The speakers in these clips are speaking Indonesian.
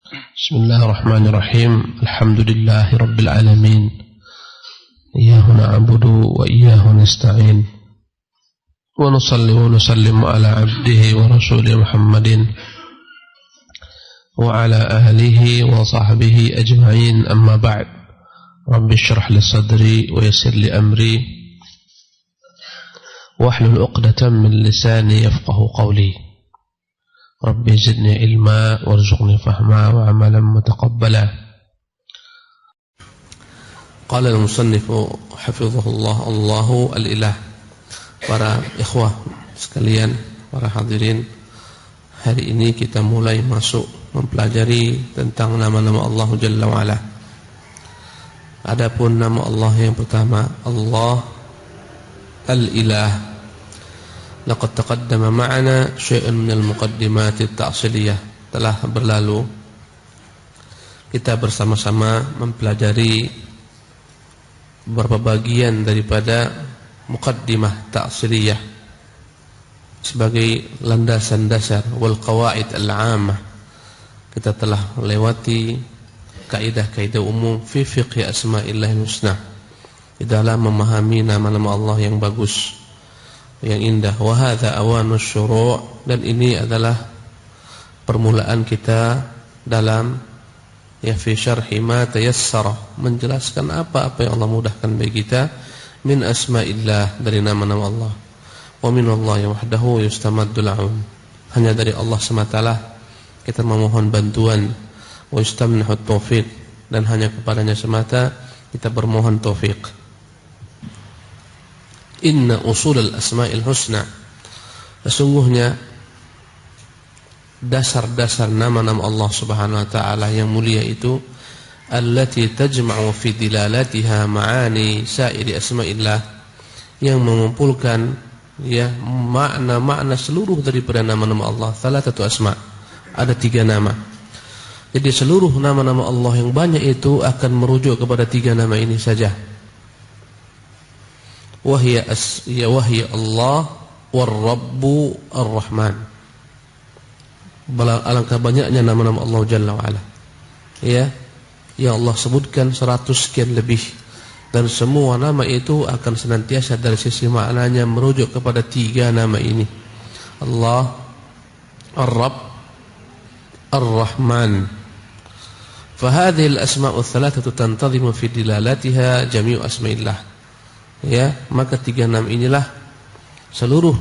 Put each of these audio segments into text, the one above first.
بسم الله الرحمن الرحيم. الحمد لله رب العالمين، إياه نعبد وإياه نستعين، ونصلي ونسلم على عبده ورسوله محمد وعلى آله وصحبه أجمعين. أما بعد، رب اشرح لي صدري ويسر لي أمري واحلل عقدة من لساني يفقه قولي. رب زدني علما وارزقني فهما وعملا متقبلا. قال المصنف حفظه الله الإله. Para ikhwah sekalian, para hadirin, hari ini kita mulai masuk mempelajari tentang nama-nama Allah Jalla wa'ala. Adapun nama Allah yang pertama, Allah Al-Ilah. Laqad taqaddama ma'ana syai'un minal muqaddimat at-ta'siliyah. Telah berlalu kita bersama-sama mempelajari beberapa bagian daripada muqaddimah ta'siliyah sebagai landasan dasar wal qawaid al-'ammah. Kita telah melewati kaidah-kaidah umum fi fiqh asma'illahil husna, di dalam memahami nama-nama Allah yang bagus, yang indah. Wa hadza awanus syuru', dan ini adalah permulaan kita dalam fi syarhi ma tayassara, menjelaskan apa-apa yang Allah mudahkan bagi kita min asma'illah, dari nama-nama Allah. Wa min Allah wahdahu yustamaddul 'aun, hanya dari Allah sematalah kita memohon bantuan. Wa yustamnahu taufiq, dan hanya kepadanya semata kita bermohon taufik. Inna usul al-asma'il husna, sesungguhnya dasar-dasar nama-nama Allah Subhanahu wa ta'ala yang mulia itu, allati tajma'u fi dilalatiha ma'ani sa'iri asma'illah, yang mengumpulkan makna-makna seluruh daripada nama-nama Allah. Thalathatu asma', ada 3 nama. Jadi seluruh nama-nama Allah yang banyak itu akan merujuk kepada 3 nama ini saja. Wahya Allah war-Rabbu ar-Rahman. Alangkah banyaknya nama-nama Allah Jalla wa'ala, ya, yang Allah sebutkan 100 sekian lebih, dan semua nama itu akan senantiasa dari sisi maknanya merujuk kepada 3 nama ini, Allah, Ar-Rabb, Ar-Rahman. Fahadhihi al-asma'u ats-tsalatsatu tantazimu fi dilalatiha jami'u asma'illah. Ya, maka 3 nama inilah seluruh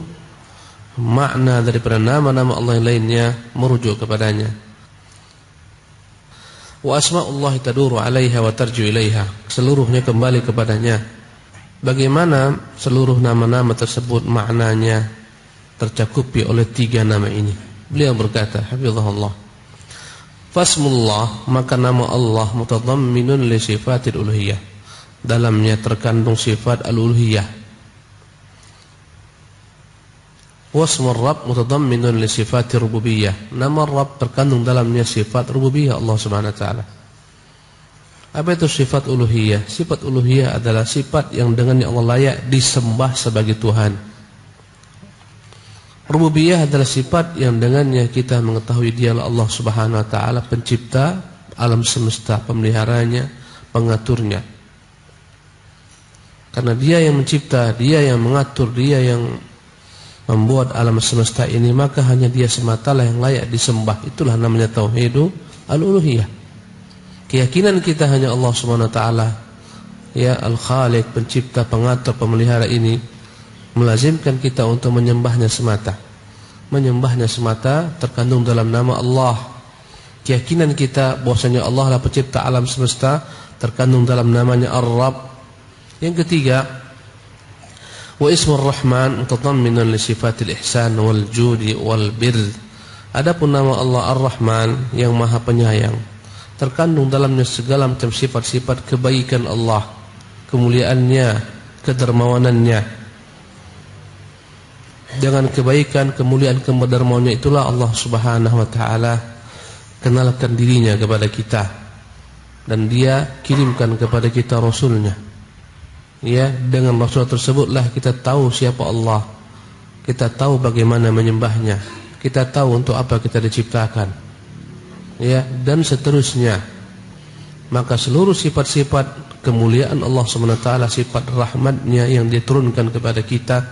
makna daripada nama-nama Allah yang lainnya merujuk kepadanya. Wa asma'ullah taduru 'alaiha wa tarju ilaiha, seluruhnya kembali kepadanya. Bagaimana seluruh nama-nama tersebut maknanya tercakupi oleh 3 nama ini? Beliau berkata, hafizahullah, fasmullah, maka nama Allah mutadamminun li sifatil uluhiyah, dalamnya terkandung sifat al-uluhiyah. Wasmur Rabb mutadamminun li sifatir rububiyah, nama Rabb terkandung dalamnya sifat rububiyah Allah Subhanahu wa ta'ala. Apa itu sifat uluhiyah? Sifat uluhiyah adalah sifat yang dengannya Allah layak disembah sebagai Tuhan. Rububiyah adalah sifat yang dengannya kita mengetahui dialah Allah Subhanahu wa ta'ala, pencipta alam semesta, pemeliharanya, pengaturnya. Karena dia yang mencipta, dia yang mengatur, dia yang membuat alam semesta ini, maka hanya dia semata lah yang layak disembah. Itulah namanya tauhidu al-uluhiyah. Keyakinan kita hanya Allah Subhanahu wa ta'ala, ya, al-Khaliq, pencipta, pengatur, pemelihara ini melazimkan kita untuk menyembahnya semata. Menyembahnya semata terkandung dalam nama Allah. Keyakinan kita bahwasanya Allah adalah pencipta alam semesta terkandung dalam namanya Ar-Rabb. Yang ketiga, wa ismur Rahman mutadamminun li sifatil ihsan wal judi wal birr. Adapun nama Allah Ar-Rahman yang Maha Penyayang, terkandung dalamnya segala macam sifat-sifat kebaikan Allah, kemuliaannya, kedermawanannya. Dengan kebaikan, kemuliaan, kedermawanannya itulah Allah Subhanahu wa ta'ala kenalkan dirinya kepada kita, dan dia kirimkan kepada kita Rasulnya. Ya, dengan Rasul tersebutlah kita tahu siapa Allah, kita tahu bagaimana menyembahnya, kita tahu untuk apa kita diciptakan. ya, dan seterusnya. Maka seluruh sifat-sifat kemuliaan Allah SWT, sifat rahmatnya yang dia turunkan kepada kita,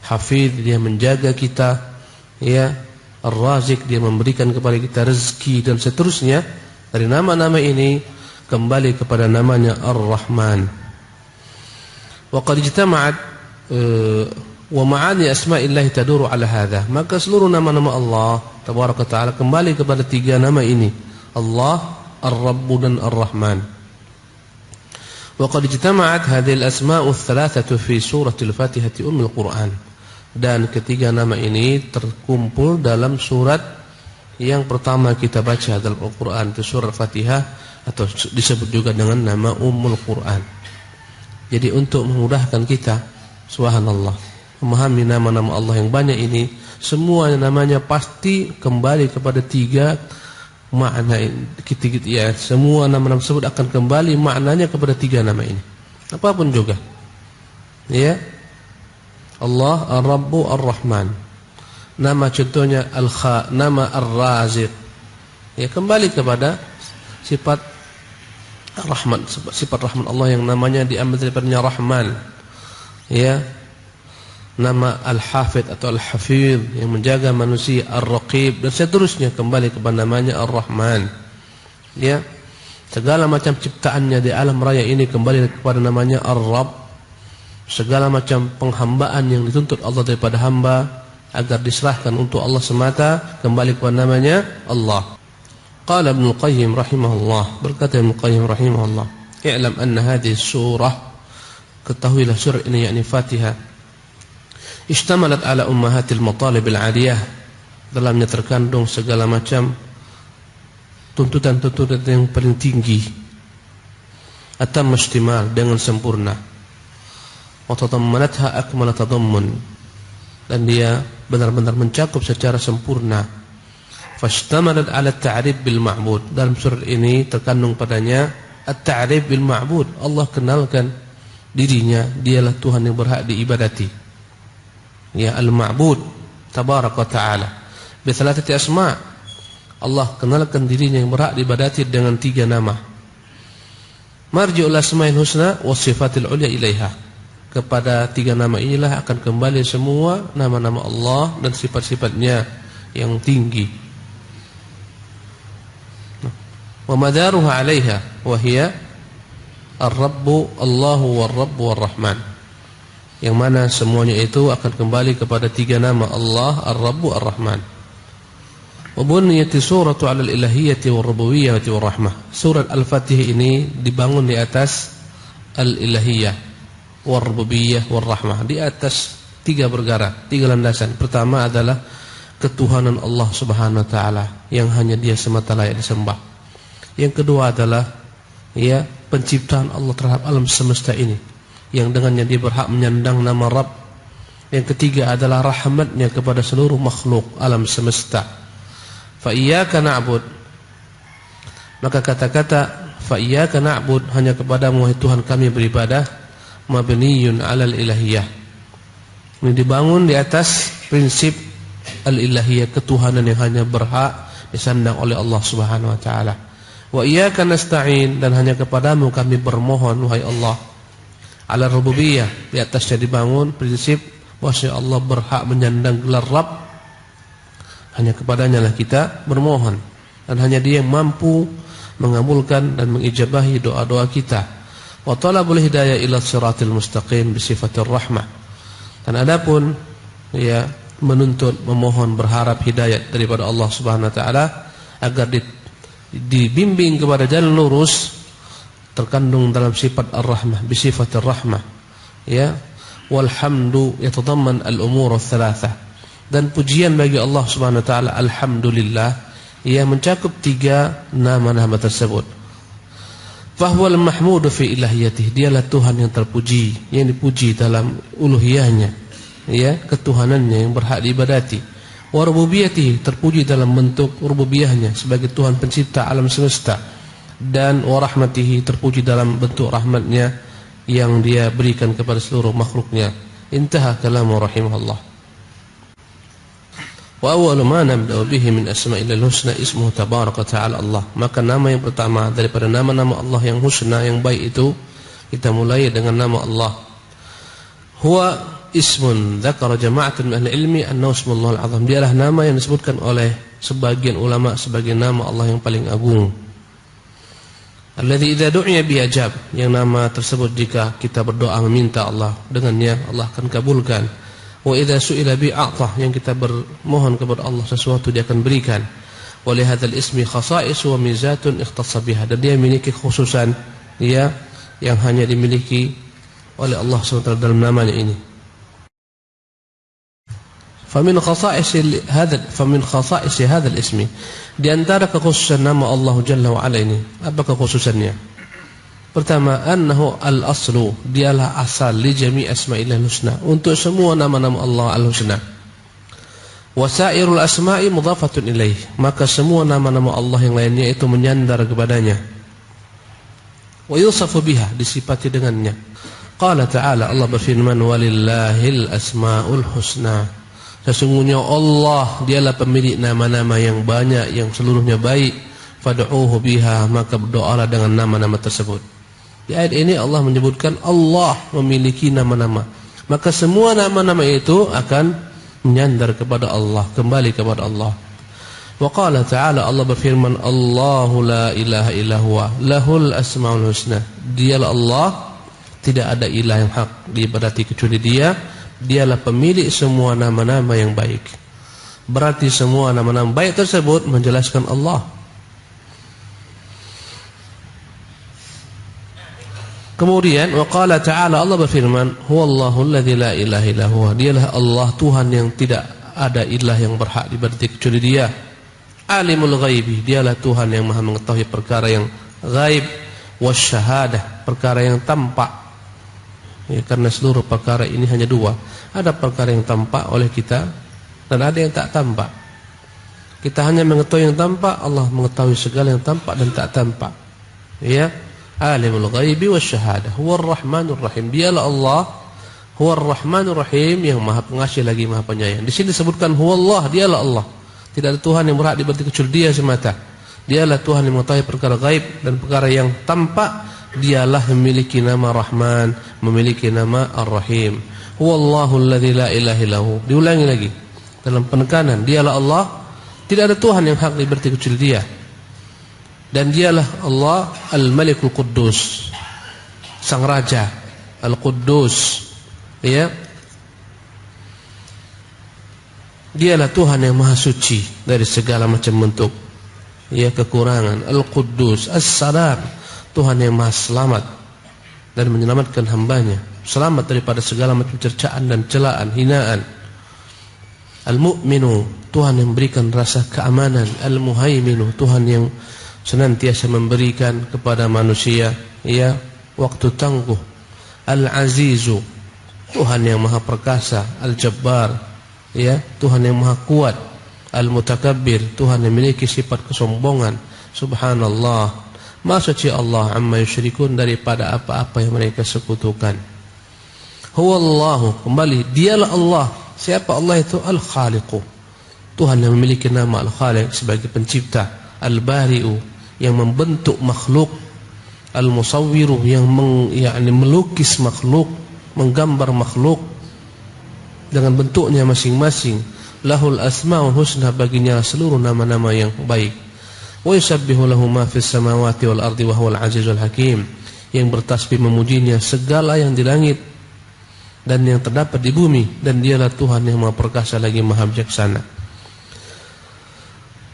Hafidh, dia menjaga kita, ya, Ar-Razik, dia memberikan kepada kita rezeki, dan seterusnya. Dari nama-nama ini kembali kepada namanya Ar-Rahman. Wa qad ijtama'at wa ma'ani asma'illahi taduru ala hadha. Maka seluruh nama-nama Allah tabaraka ta'ala kembali kepada tiga nama ini, Allah, Ar-Rabb dan Ar-Rahman. Wa qad ijtama'at hadhihi al-asma'u ats-tsalatsatu fi suratil Fatihah ummul Qur'an. Dan ketiga nama ini terkumpul dalam surat yang pertama kita baca dalam Al-Qur'an, itu surat Fatihah, atau disebut juga dengan nama Ummul Qur'an. Jadi untuk memudahkan kita, subhanallah, memahami nama-nama Allah yang banyak ini, semua namanya pasti kembali kepada tiga makna ini. Ya, semua nama-nama tersebut akan kembali maknanya kepada tiga nama ini. Apapun juga. Ya. Allah, Ar-Rabb, Ar-Rahman. Nama contohnya nama Ar-Razik. Ya, kembali kepada sifat rahmat, sifat rahmat Allah yang namanya diambil daripadanya Rahman. Ya. Nama Al-Hafidh atau Al-Hafidh yang menjaga manusia, Ar-Raqib, dan seterusnya kembali kepada namanya Ar-Rahman. Ya. Segala macam ciptaannya di alam raya ini kembali kepada namanya Ar-Rabb. Segala macam penghambaan yang dituntut Allah daripada hamba agar diserahkan untuk Allah semata kembali kepada namanya Allah. Qala Ibnu Qayyim rahimahullah, berkata Ibnu Qayyim rahimahullah, "I'lam anna hadhihi surah," ketahuilah surah ini yakni Fatihah, "ishtamalat ala ummahatil matalib al-'aliyah," dalamnya terkandung segala macam tuntutan-tuntutan yang paling tinggi, atam istimal, dengan sempurna, wa tadammanatha akmal tadammun, dan dia benar-benar mencakup secara sempurna. Fashtamalat ala at-ta'rif bil ma'bud, dalam surat ini terkandung padanya at-ta'rif bil ma'bud, Allah kenalkan dirinya, dialah Tuhan yang berhak diibadati. Ya, al-ma'bud tabaraka ta'ala bi thalathati asma', Allah kenalkan dirinya yang berhak diibadati dengan tiga nama. Marji'ul asma'il husna was sifatil ulya ilaiha, kepada tiga nama inilah akan kembali semua nama-nama Allah dan sifat-sifatnya yang tinggi. Wa madaruha 'alaiha wa hiya Ar-Rabb, Allahu war-Rabb war-Rahman, yang mana semuanya itu akan kembali kepada tiga nama Allah, Ar-Rabb, Ar-Rahman. Wa buniyat suratu 'ala al-ilahiyyati war-rububiyyati war-rahmah. Surat Al-Fatihah ini dibangun di atas al-ilahiyyah, war-rububiyyah, war-rahmah, di atas tiga perkara, tiga landasan. Pertama adalah ketuhanan Allah Subhanahu wa taala yang hanya Dia semata layak disembah. Yang kedua adalah ya penciptaan Allah terhadap alam semesta ini, yang dengannya Dia berhak menyandang nama Rabb. Yang ketiga adalah rahmatnya kepada seluruh makhluk alam semesta. Fa iyyaka na'bud, maka kata-kata fa iyyaka na'bud, hanya kepadamu wahai Tuhan kami beribadah, mabniyun 'alal ilahiyah, ini dibangun di atas prinsip al-ilahiyah, ketuhanan yang hanya berhak disandang oleh Allah Subhanahu wa taala. Wa iyyaka nasta'in, dan hanya kepadamu kami bermohon wahai Allah, 'ala rububiyah, di atasnya dibangun prinsip bahwa Allah berhak menyandang gelar Rabb, hanya kepadanya lah kita bermohon, dan hanya Dia yang mampu mengabulkan dan mengijabahi doa-doa kita. Wa talabul hidayah ila siratil mustaqim bi sifatir rahmah, dan adapun ya menuntut, memohon, berharap hidayat daripada Allah Subhanahu wa taala agar dibimbing kepada jalan lurus, terkandung dalam sifat ar-rahmah bi sifatir rahmah. Ya, walhamdu yatadamman al-umur ats-tsalatsah, dan pujian bagi Allah Subhanahu wa taala alhamdulillah ia mencakup tiga nama-nama tersebut. Fahuwal mahmudu fi ilahiyatih, dialah Tuhan yang terpuji, yang dipuji dalam uluhiyahnya, ya, ketuhanannya yang berhak diibadati. Wa rububiyatih, terpuji dalam bentuk rububiyahnya sebagai Tuhan pencipta alam semesta. Dan wa rahmatihi, terpuji dalam bentuk rahmatnya yang Dia berikan kepada seluruh makhluknya. Intaha kalamu rahimahullah. Wa awwalu ma nabda'u bihi min asma'illahil husna ismuhu tabaraka ta'ala Allah. Maka nama yang pertama daripada nama-nama Allah yang husna, yang baik itu, kita mulai dengan nama Allah. Huwa ismun dzakara jama'atun min ahli ilmi annahu ismullahil azam. Dialah nama yang disebutkan oleh sebagian ulama sebagai nama Allah yang paling agung. Alladzi idza du'iya bi ajab, yang nama tersebut jika kita berdoa meminta Allah dengannya, Allah akan kabulkan. Wa idza su'ila bi a'ta, yang kita bermohon kepada Allah sesuatu dia akan berikan. Wa li hadzal ismi khasa'is wa mizatun ikhtassa biha, dan dia memiliki khususan dia yang hanya dimiliki oleh Allah SWT dalam namanya ini. Famin khasa'is hadzal ismi, di antara kekhususan nama Allah Jalla wa Ala ini, apa kekhususannya? Pertama, annahu al-aslu, dialah asal li jami' asma'illahil husna, untuk semua nama-nama Allah al-husna. Wa sa'irul asma'i mudhafatun ilaih, maka semua nama-nama Allah yang lainnya itu menyandar kepadanya. Wa yusafu biha, disifati dengannya. Qala ta'ala, Allah berfirman, walillahil asma'ul husna, sesungguhnya Allah dialah pemilik nama-nama yang banyak yang seluruhnya baik. Fad'uuhu biha, maka berdoalah dengan nama-nama tersebut. Di ayat ini Allah menyebutkan Allah memiliki nama-nama, maka semua nama-nama itu akan menyandar kepada Allah, kembali kepada Allah. Wa qala ta'ala, Allah berfirman, Allahu la ilaha illa huwa lahul asmaul husna. Dialah Allah, tidak ada ilah yang hak diibadati kecuali Dia. Dialah pemilik semua nama-nama yang baik. Berarti semua nama-nama baik tersebut menjelaskan Allah. Kemudian waqala ta'ala, Allah berfirman, huwallahu alladzi la ilaha illa huwa, dialah Allah, Tuhan yang tidak ada ilah yang berhak diibadati kecuali Dia. Alimul ghaibi, dialah Tuhan yang Maha mengetahui perkara yang ghaib, wasyahadah, perkara yang tampak. Ya, karena seluruh perkara ini hanya dua, ada perkara yang tampak oleh kita dan ada yang tak tampak. Kita hanya mengetahui yang tampak, Allah mengetahui segala yang tampak dan tak tampak. Ya, alimul ghaibi wasyahadah, huwar rahmanur rahim, dialah Allah, huwar rahmanur rahim, yang Maha Pengasih lagi Maha Penyayang. Di sini disebutkan huwallah, dialah Allah, tidak ada Tuhan yang berhak diibadati kecuali Dia semata. Dialah Tuhan yang mengetahui perkara gaib dan perkara yang tampak. Dialah memiliki nama Rahman, memiliki nama Ar-Rahim. Huwallahu alladzi la ilaha illahu. Diulangi lagi dalam penekanan, dialah Allah, tidak ada Tuhan yang hak diibadati kecuali Dia. Dan dialah Allah Al-Malikul Quddus, Sang Raja Al-Quddus, ya. Dialah Tuhan yang Maha Suci dari segala macam bentuk, ya, kekurangan. Al-Quddus, As-Salam, Tuhan yang Maha Selamat dan menyelamatkan hambanya, selamat daripada segala macam cercaan dan celaan, hinaan. Al-Mu'minu, Tuhan yang memberikan rasa keamanan. Al-Muhaiminu, Tuhan yang senantiasa memberikan kepada manusia, ya, waktu tangguh. Al-Azizu, Tuhan yang Maha Perkasa. Al-Jabbar, ya, Tuhan yang Maha Kuat. Al-Mutakabbir, Tuhan yang memiliki sifat kesombongan. Subhanallah, Maha suci Allah amma yusyrikun, daripada apa-apa yang mereka sekutukan. Huwallahu, kembali, dialah Allah. Siapa Allah itu? Al-Khaliqu, Tuhan yang memiliki nama Al-Khaliq sebagai pencipta. Al-Bari'u, yang membentuk makhluk. Al-Musawwiru, yang melukis makhluk, menggambar makhluk dengan bentuknya masing-masing. Lahul asmaul husna, baginya seluruh nama-nama yang baik. Wa yusabbihu lahu ma fis samawati wal ardi wa huwal azizul hakim, yang bertasbih memujinya segala yang di langit dan yang terdapat di bumi, dan dialah Tuhan yang Maha Perkasa lagi Maha Bijaksana.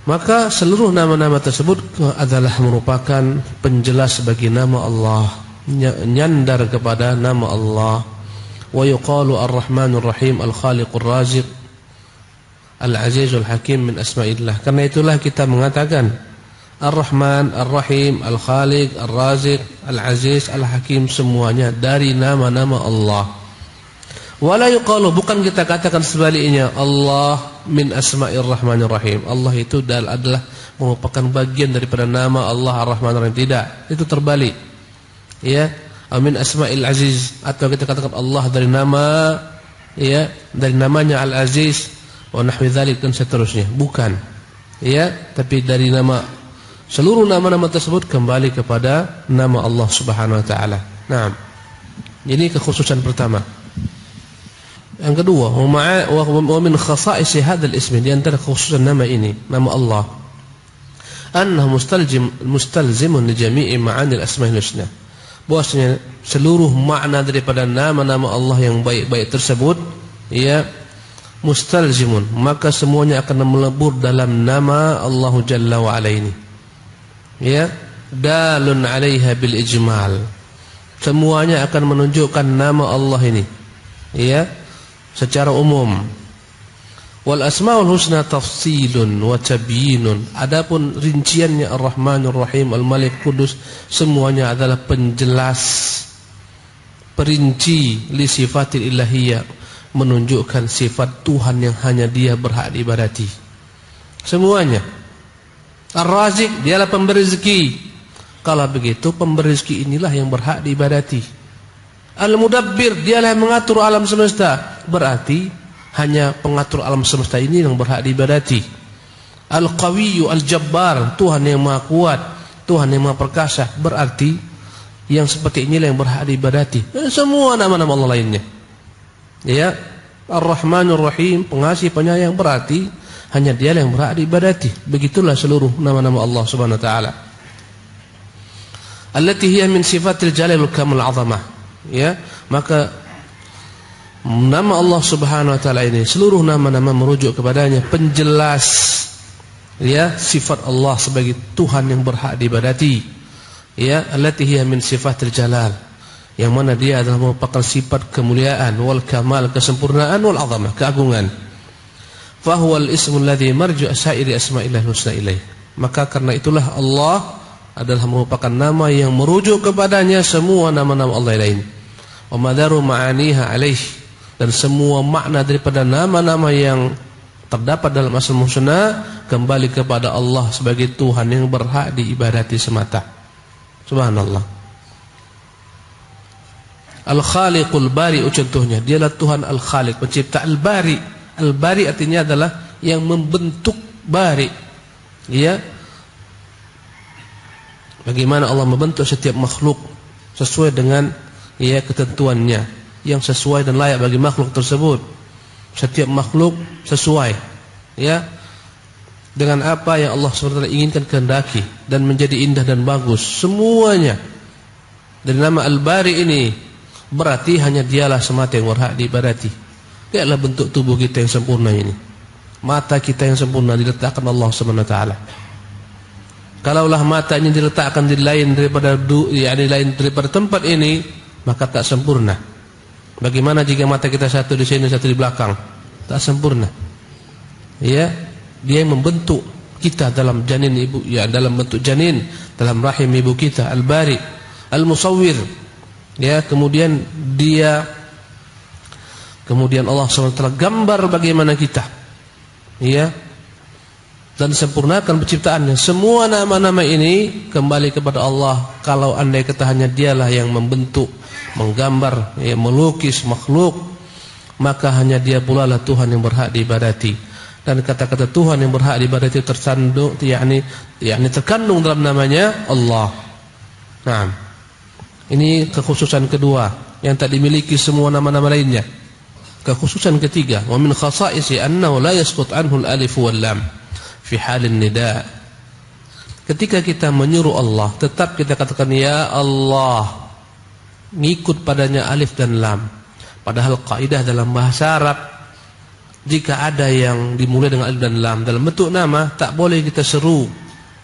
Maka seluruh nama-nama tersebut adalah merupakan penjelas bagi nama Allah, nyandar kepada nama Allah. Wa yuqalu ar-Rahmanur Rahim, al-Khaliqur Raziq, al-Azizul Hakim min asma'illah. Karena itulah kita mengatakan Ar-Rahman, Ar-Rahim, Al-Khaliq, Ar-Raziq, Al-Aziz, Al-Hakim, semuanya dari nama-nama Allah. Wala yuqalu, bukan kita katakan sebaliknya, Allah min asma'ir Rahmanir Rahim, Allah itu adalah merupakan bagian daripada nama Allah Ar-Rahman Ar-Rahim. Tidak, itu terbalik, ya. Min asma'il Aziz, atau kita katakan Allah dari nama, ya, dari namanya Al-Aziz, wa nahwi dzalik dan seterusnya. Bukan. Ya, tapi dari nama seluruh nama-nama tersebut kembali kepada nama Allah Subhanahu wa taala. Naam. Ini kekhususan pertama. Yang kedua, wa min khasa'is hadzal ism, di antara kekhususan nama ini, nama Allah, annahu mustalzimun li jami'i ma'ani al-asma'il husna. Bahwasanya seluruh makna daripada nama-nama Allah yang baik-baik tersebut, ya, mustalzimun, maka semuanya akan melebur dalam nama Allah Jalla wa Ala ini. Ya, dalun 'alaiha bil ijmal. Semuanya akan menunjukkan nama Allah ini. Ya, secara umum. Wal asmaul husna tafsilun wa tabyinun. Adapun rinciannya Ar-Rahmanur Rahim, Al-Malik, Qudus, semuanya adalah penjelas, perinci li sifatil ilahiyah, menunjukkan sifat Tuhan yang hanya Dia berhak diibadati. Semuanya. Ar-Razik, dialah pemberi rezeki. Kalau begitu pemberi rezeki inilah yang berhak diibadati. Al-Mudabbir, dialah yang mengatur alam semesta. Berarti hanya pengatur alam semesta ini yang berhak diibadati. Al-Qawiyyu Al-Jabbar, Tuhan yang Maha Kuat, Tuhan yang Maha Perkasa. Berarti yang seperti inilah yang berhak diibadati. Semua nama-nama Allah lainnya. Ya, Ar-Rahmanur Rahim, pengasih penyayang, berarti hanya Dialah yang berhak diibadati. Begitulah seluruh nama-nama Allah Subhanahu wa taala. Allati hiya min sifatil jalal wal kamal azamah. Ya, maka nama Allah Subhanahu wa taala ini, seluruh nama-nama merujuk kepadanya, penjelas, ya, sifat Allah sebagai Tuhan yang berhak diibadati. Ya, allati hiya min sifatil jalal, yang mana Dia adalah merupakan sifat kemuliaan, wal kamal, kesempurnaan, wal azamah, keagungan. Fa huwal ismul ladzi marju' sa'iri asma'illah husna ilaih. Maka karena itulah Allah adalah merupakan nama yang merujuk kepadanya semua nama-nama Allah lain. Wa madaru ma'aniha alaih, dan semua makna daripada nama-nama yang terdapat dalam Asmaul Husna kembali kepada Allah sebagai Tuhan yang berhak diibadati semata. Subhanallah. Al-Khaliqul Bari, contohnya, Dialah Tuhan Al-Khaliq, pencipta. Al-Bari, Al-Bari artinya adalah yang membentuk. Bari, ya, bagaimana Allah membentuk setiap makhluk sesuai dengan, ya, ketentuannya yang sesuai dan layak bagi makhluk tersebut. Setiap makhluk sesuai, ya, dengan apa yang Allah SWT inginkan, kehendaki, dan menjadi indah dan bagus semuanya. Dari nama Al-Bari ini berarti hanya Dialah semata yang berhak diibadati. Lihatlah bentuk tubuh kita yang sempurna ini, mata kita yang sempurna diletakkan Allah SWT. Kalaulah mata ini diletakkan di lain daripada lain daripada tempat ini, maka tak sempurna. Bagaimana jika mata kita satu di sini, satu di belakang? Tak sempurna. Ya, Dia yang membentuk kita dalam janin ibu, ya, dalam bentuk janin dalam rahim ibu kita. Al-Bari, Al-Musawwir, ya, kemudian Allah SWT gambar bagaimana kita, ya, dan sempurnakan penciptaannya. Semua nama-nama ini kembali kepada Allah. Kalau andai kata hanya Dialah yang membentuk, menggambar, ya, melukis makhluk, maka hanya Dia pula lah Tuhan yang berhak diibadati. Dan kata-kata Tuhan yang berhak diibadati tersandung, yakni terkandung dalam namanya Allah. Nah, ini kekhususan kedua yang tak dimiliki semua nama-nama lainnya. Kekhususan ketiga, wa min khasa'isi annahu la yasqut anhu al-alif wal lam fi halin nida. Ketika kita menyuruh Allah, tetap kita katakan ya Allah, ngikut padanya alif dan lam. Padahal kaidah dalam bahasa Arab, jika ada yang dimulai dengan alif dan lam dalam bentuk nama, tak boleh kita seru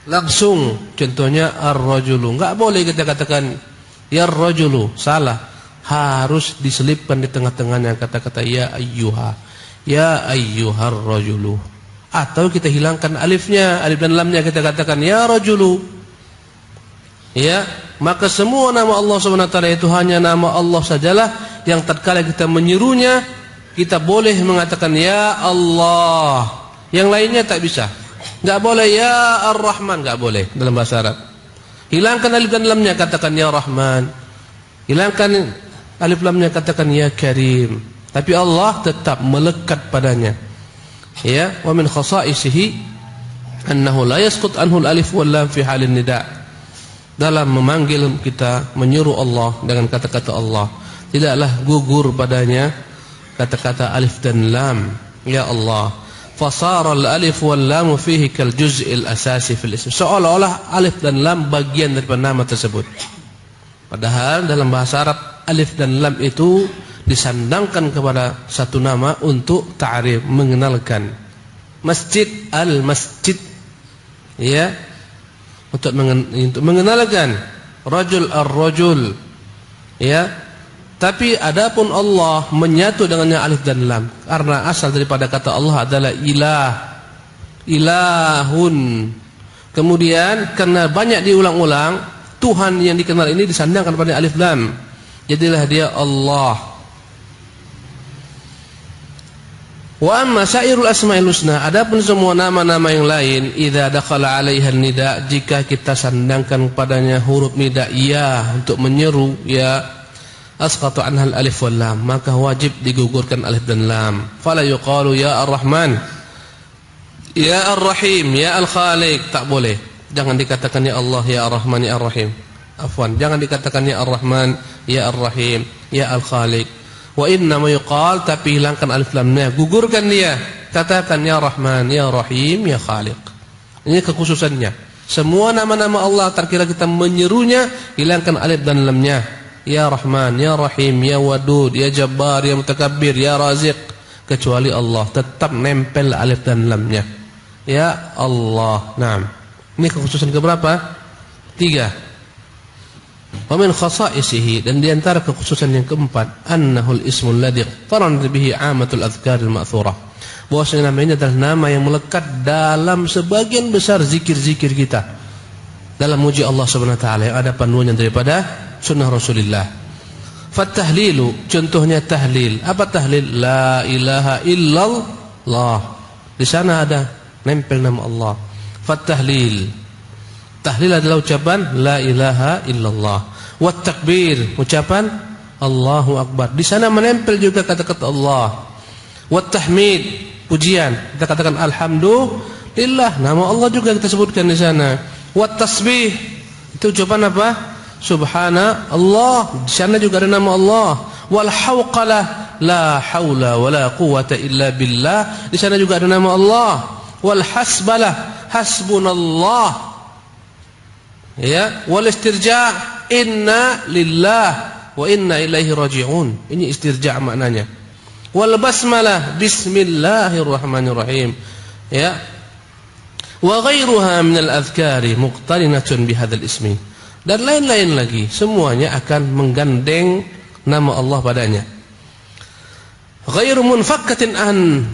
langsung. Contohnya ar-rajulu, enggak boleh kita katakan ya ar-rajulu, salah. Harus diselipkan di tengah-tengahnya kata-kata ya ayyuha, ya ayyuhar rajulu. Atau kita hilangkan alifnya, alif dan lamnya, kita katakan ya rajulu. Ya, maka semua nama Allah SWT itu hanya nama Allah sajalah yang tatkala kita menyerunya, kita boleh mengatakan ya Allah. Yang lainnya tak bisa. Enggak boleh ya Ar-Rahman, enggak boleh dalam bahasa Arab. Hilangkan alif dan lamnya, katakan ya Rahman. Hilangkan alif lamnya, katakan ya Karim. Tapi Allah tetap melekat padanya. Ya, wa min khasa'isihi annahu la yasqut anhu al-alif wal lam fi halin nida'. Dalam memanggil kita, menyuruh Allah dengan kata-kata Allah, tidaklah gugur padanya kata-kata alif dan lam, ya Allah. Fasara al-alif wal lam fihi kal juz'il asasi fil ism. Seolah-olah alif dan lam bagian daripada nama tersebut. Padahal dalam bahasa Arab alif dan lam itu disandangkan kepada satu nama untuk ta'rif, mengenalkan. Masjid, al-masjid, ya, untuk mengenalkan. Rajul, ar-rajul, ya. Tapi adapun Allah menyatu dengannya alif dan lam, karena asal daripada kata Allah adalah ilah, ilahun. Kemudian karena banyak diulang-ulang, Tuhan yang dikenal ini disandangkan pada alif lam, jadilah dia Allah. Wa amma sairul asma'il husna, adapun semua nama-nama yang lain, idza dakhala 'alaiha nida, jika kita sandangkan padanya huruf nida ya untuk menyeru, ya, asqatu anha alif wal lam, maka wajib digugurkan alif dan lam. Fala yuqalu ya ar-rahman, ya ar-rahim, ya al-khaliq, tak boleh. Jangan dikatakan ya Allah, ya ar-rahman, ya ar-rahim. Afwan, jangan dikatakan ya ar-rahman, ya ar-rahim, ya al-khaliq. Wa inna ma yuqal, tapi hilangkan alif lamnya, gugurkan dia, katakan ya rahman, ya rahim, ya khaliq. Ini kekhususannya. Semua nama-nama Allah terkira kita menyerunya, hilangkan alif dan lamnya. Ya Rahman, Ya Rahim, Ya Wadud, Ya Jabbar, Ya Mutakabbir, Ya Raziq. Kecuali Allah, tetap nempel alif dan lamnya. Ya Allah. Naam. Ini kekhususan keberapa? 3. Wa min khasa'isihi, dan di antara kekhususan yang keempat, annahul ismul ladzi qaran bihi 'amatul adhkaril ma'thurah. Bahwasanya nama ini adalah nama yang melekat dalam sebagian besar zikir-zikir kita. Dalam muji Allah Subhanahu wa taala yang ada panduannya daripada sunnah Rasulullah. Fatahlilu, contohnya tahlil. Apa tahlil? La ilaha illallah. Di sana ada nempel nama Allah. Fatahlil. Tahlil adalah ucapan la ilaha illallah. Wat takbir, ucapan Allahu akbar. Di sana menempel juga kata-kata Allah. Wat tahmid, pujian. Kita katakan alhamdulillah, nama Allah juga kita sebutkan di sana. Wat tasbih, itu ucapan apa? Subhanallah, di sana juga ada nama Allah. Wal hauqalah, la haula wala quwata illa billah, di sana juga ada nama Allah. Wal hasbalah, hasbunallah. Ya, wal istirja', inna lillah wa inna ilaihi raji'un. Ini istirja' maknanya. Wal basmalah, bismillahirrahmanirrahim. Ya. Wa ghairuha minal adhkari muqtarinatun bihadzal ismi. Dan lain-lain lagi, semuanya akan menggandeng nama Allah padanya. Ghairu munfakkatin an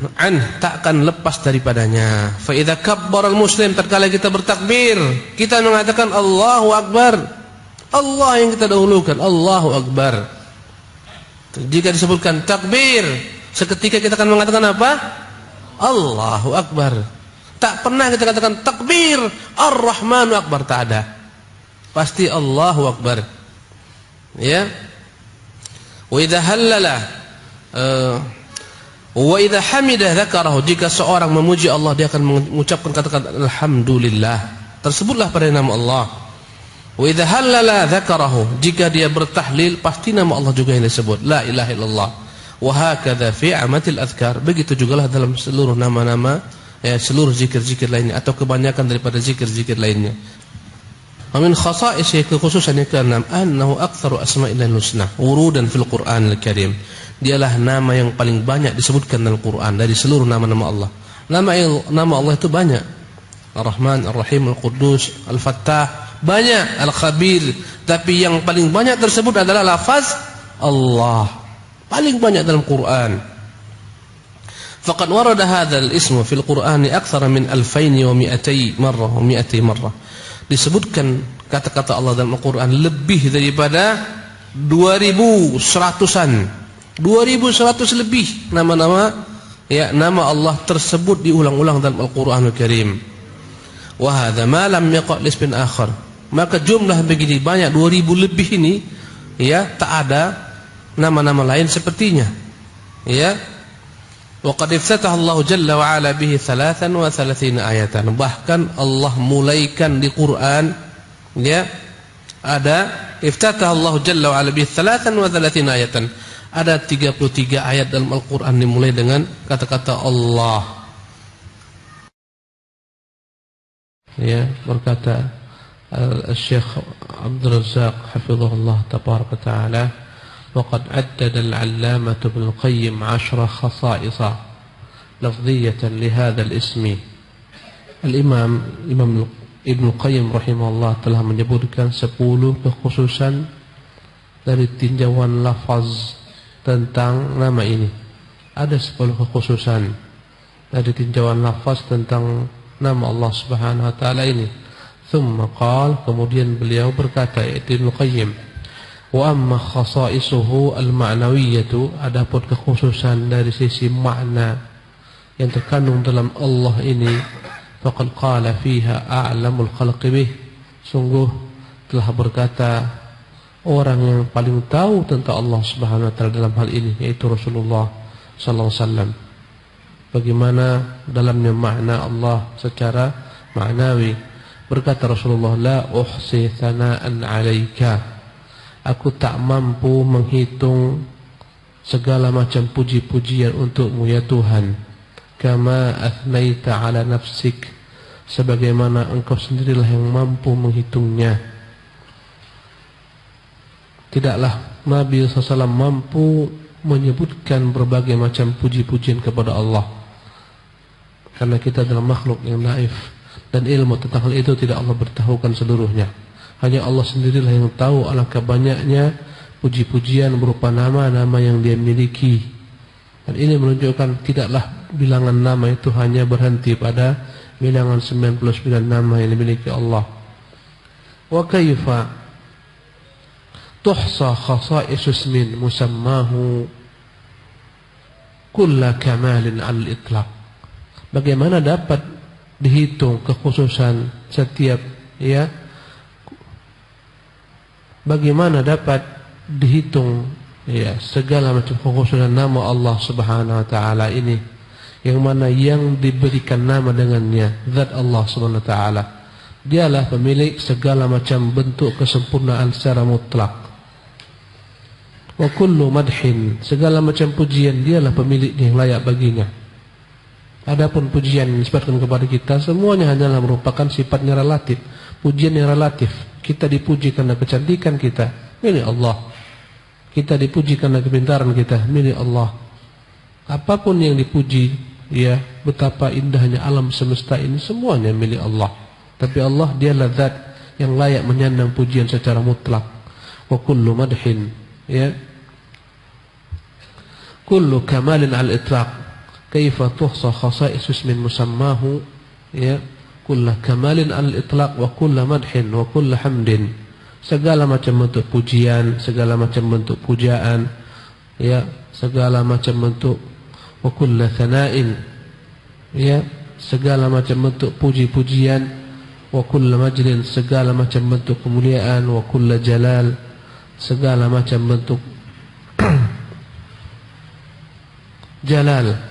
tak akan lepas daripadanya. Fa idza kabbara al-muslim, tatkala kita bertakbir, kita mengatakan Allahu akbar. Allah yang kita dahulukan, Allahu akbar. Jika disebutkan takbir, seketika kita akan mengatakan apa? Allahu akbar. Tak pernah kita katakan takbir Ar-Rahmanu Akbar, tak ada. Pasti Allahu Akbar. Ya. Wa idza halala wa idza hamida dzakarahu, jika seorang memuji Allah dia akan mengucapkan kata-kata alhamdulillah. Tersebutlah pada nama Allah. Wa idza halala dzakarahu, jika dia bertahlil pasti nama Allah juga yang disebut, la ilaha illallah. Wa hakadha fi amatil adhkar, begitu jugalah dalam seluruh nama-nama, ya, seluruh zikir-zikir lainnya atau kebanyakan daripada zikir-zikir lainnya. Amin khasa'is, kekhususan yang keenam, annahu aktsaru asma'illahil husna wurudan fil Qur'anil Karim. Dialah nama yang paling banyak disebutkan dalam Quran dari seluruh nama-nama Allah. Nama Allah itu banyak. Ar-Rahman, Ar-Rahim, Al-Quddus, Al-Fattah, banyak, Al-Khabir, tapi yang paling banyak tersebut adalah lafaz Allah. Paling banyak dalam Quran. Faqad warada hadzal ismu fil Qur'ani aktsara min 2200 marrah wa 200 marrah. Disebutkan kata-kata Allah dalam Al-Qur'an lebih daripada 2100-an. 2100 lebih nama-nama, ya, nama Allah tersebut diulang-ulang dalam Al-Qur'anul Karim. Wa hadza ma lam yaqa' lismin akhar. Maka jumlah begini banyak 2000 lebih ini, ya, tak ada nama-nama lain sepertinya. Ya. Wa qad iftataha Allah jalla wa ala bihi 33 ayatan. Bahkan Allah mulaikan di Quran, ya, ada iftataha Allah jalla wa ala bihi 33 ayatan. Ada 33 ayat dalam Al-Quran dimulai dengan kata-kata Allah. Ya, berkata Syekh Abdul Razzaq hafizahullah tabaraka ta'ala, وقد عدد العلامة ابن القيم 10 خصائص لفظية لهذا الاسم. Imam Ibn Qayyim rahimahullah telah menyebutkan 10 kekhususan dari tinjauan lafaz tentang nama ini. Ada 10 kekhususan dari tinjauan lafaz tentang nama Allah Subhanahu wa taala ini. Thumma qala, kemudian beliau berkata, Ibn Qayyim, wa amma khasaisuhu al-ma'nawiyyatu, adapun kekhususan dari sisi makna yang terkandung dalam Allah ini, faqad qala fiha a'lamul khalqi bih, sungguh telah berkata orang yang paling tahu tentang Allah Subhanahu wa taala dalam hal ini, yaitu Rasulullah sallallahu alaihi wasallam. Bagaimana dalamnya makna Allah secara maknawi. Berkata Rasulullah, la uhsi thana'an 'alaika, aku tak mampu menghitung segala macam puji-pujian untukmu ya Tuhan. Kama athnaita 'ala nafsik, sebagaimana engkau sendirilah yang mampu menghitungnya. Tidaklah Nabi SAW mampu menyebutkan berbagai macam puji-pujian kepada Allah, karena kita adalah makhluk yang naif, dan ilmu tentang hal itu tidak Allah beritahukan seluruhnya. Hanya Allah sendirilah yang tahu alangkah banyaknya puji-pujian berupa nama-nama yang Dia miliki. Dan ini menunjukkan tidaklah bilangan nama itu hanya berhenti pada bilangan 99 nama yang dimiliki Allah. Wa kaifa tuhsa khasa'is ismin musammahu kulla kamalin al-itlaq. Bagaimana dapat dihitung kekhususan setiap, ya, bagaimana dapat dihitung, ya, segala macam kekhususan nama Allah Subhanahu wa taala ini, yang mana yang diberikan nama dengannya zat Allah Subhanahu wa taala. Dialah pemilik segala macam bentuk kesempurnaan secara mutlak. Wa kullu madhin, segala macam pujian dialah pemilik yang layak baginya. Adapun pujian yang disebutkan kepada kita semuanya hanyalah merupakan sifatnya relatif, pujian yang relatif. Kita dipuji karena kecantikan kita, milik Allah. Kita dipuji karena kepintaran kita, milik Allah. Apapun yang dipuji, ya, betapa indahnya alam semesta ini, semuanya milik Allah. Tapi Allah, Dialah zat yang layak menyandang pujian secara mutlak. Wa kullu madhin, ya, kullu kamalin al-itlaq. Kaifa tuhsa khasa'is ismin musammahu, ya, kulla kamalin al-itlaq wa kulla madhin wa kulla hamdin. Segala macam bentuk pujian, segala macam bentuk pujaan, ya, segala macam bentuk, wa kulla thana'in, ya, segala macam bentuk puji-pujian, wa kulla majlin, segala macam bentuk kemuliaan, wa kulla jalal, segala macam bentuk jalal,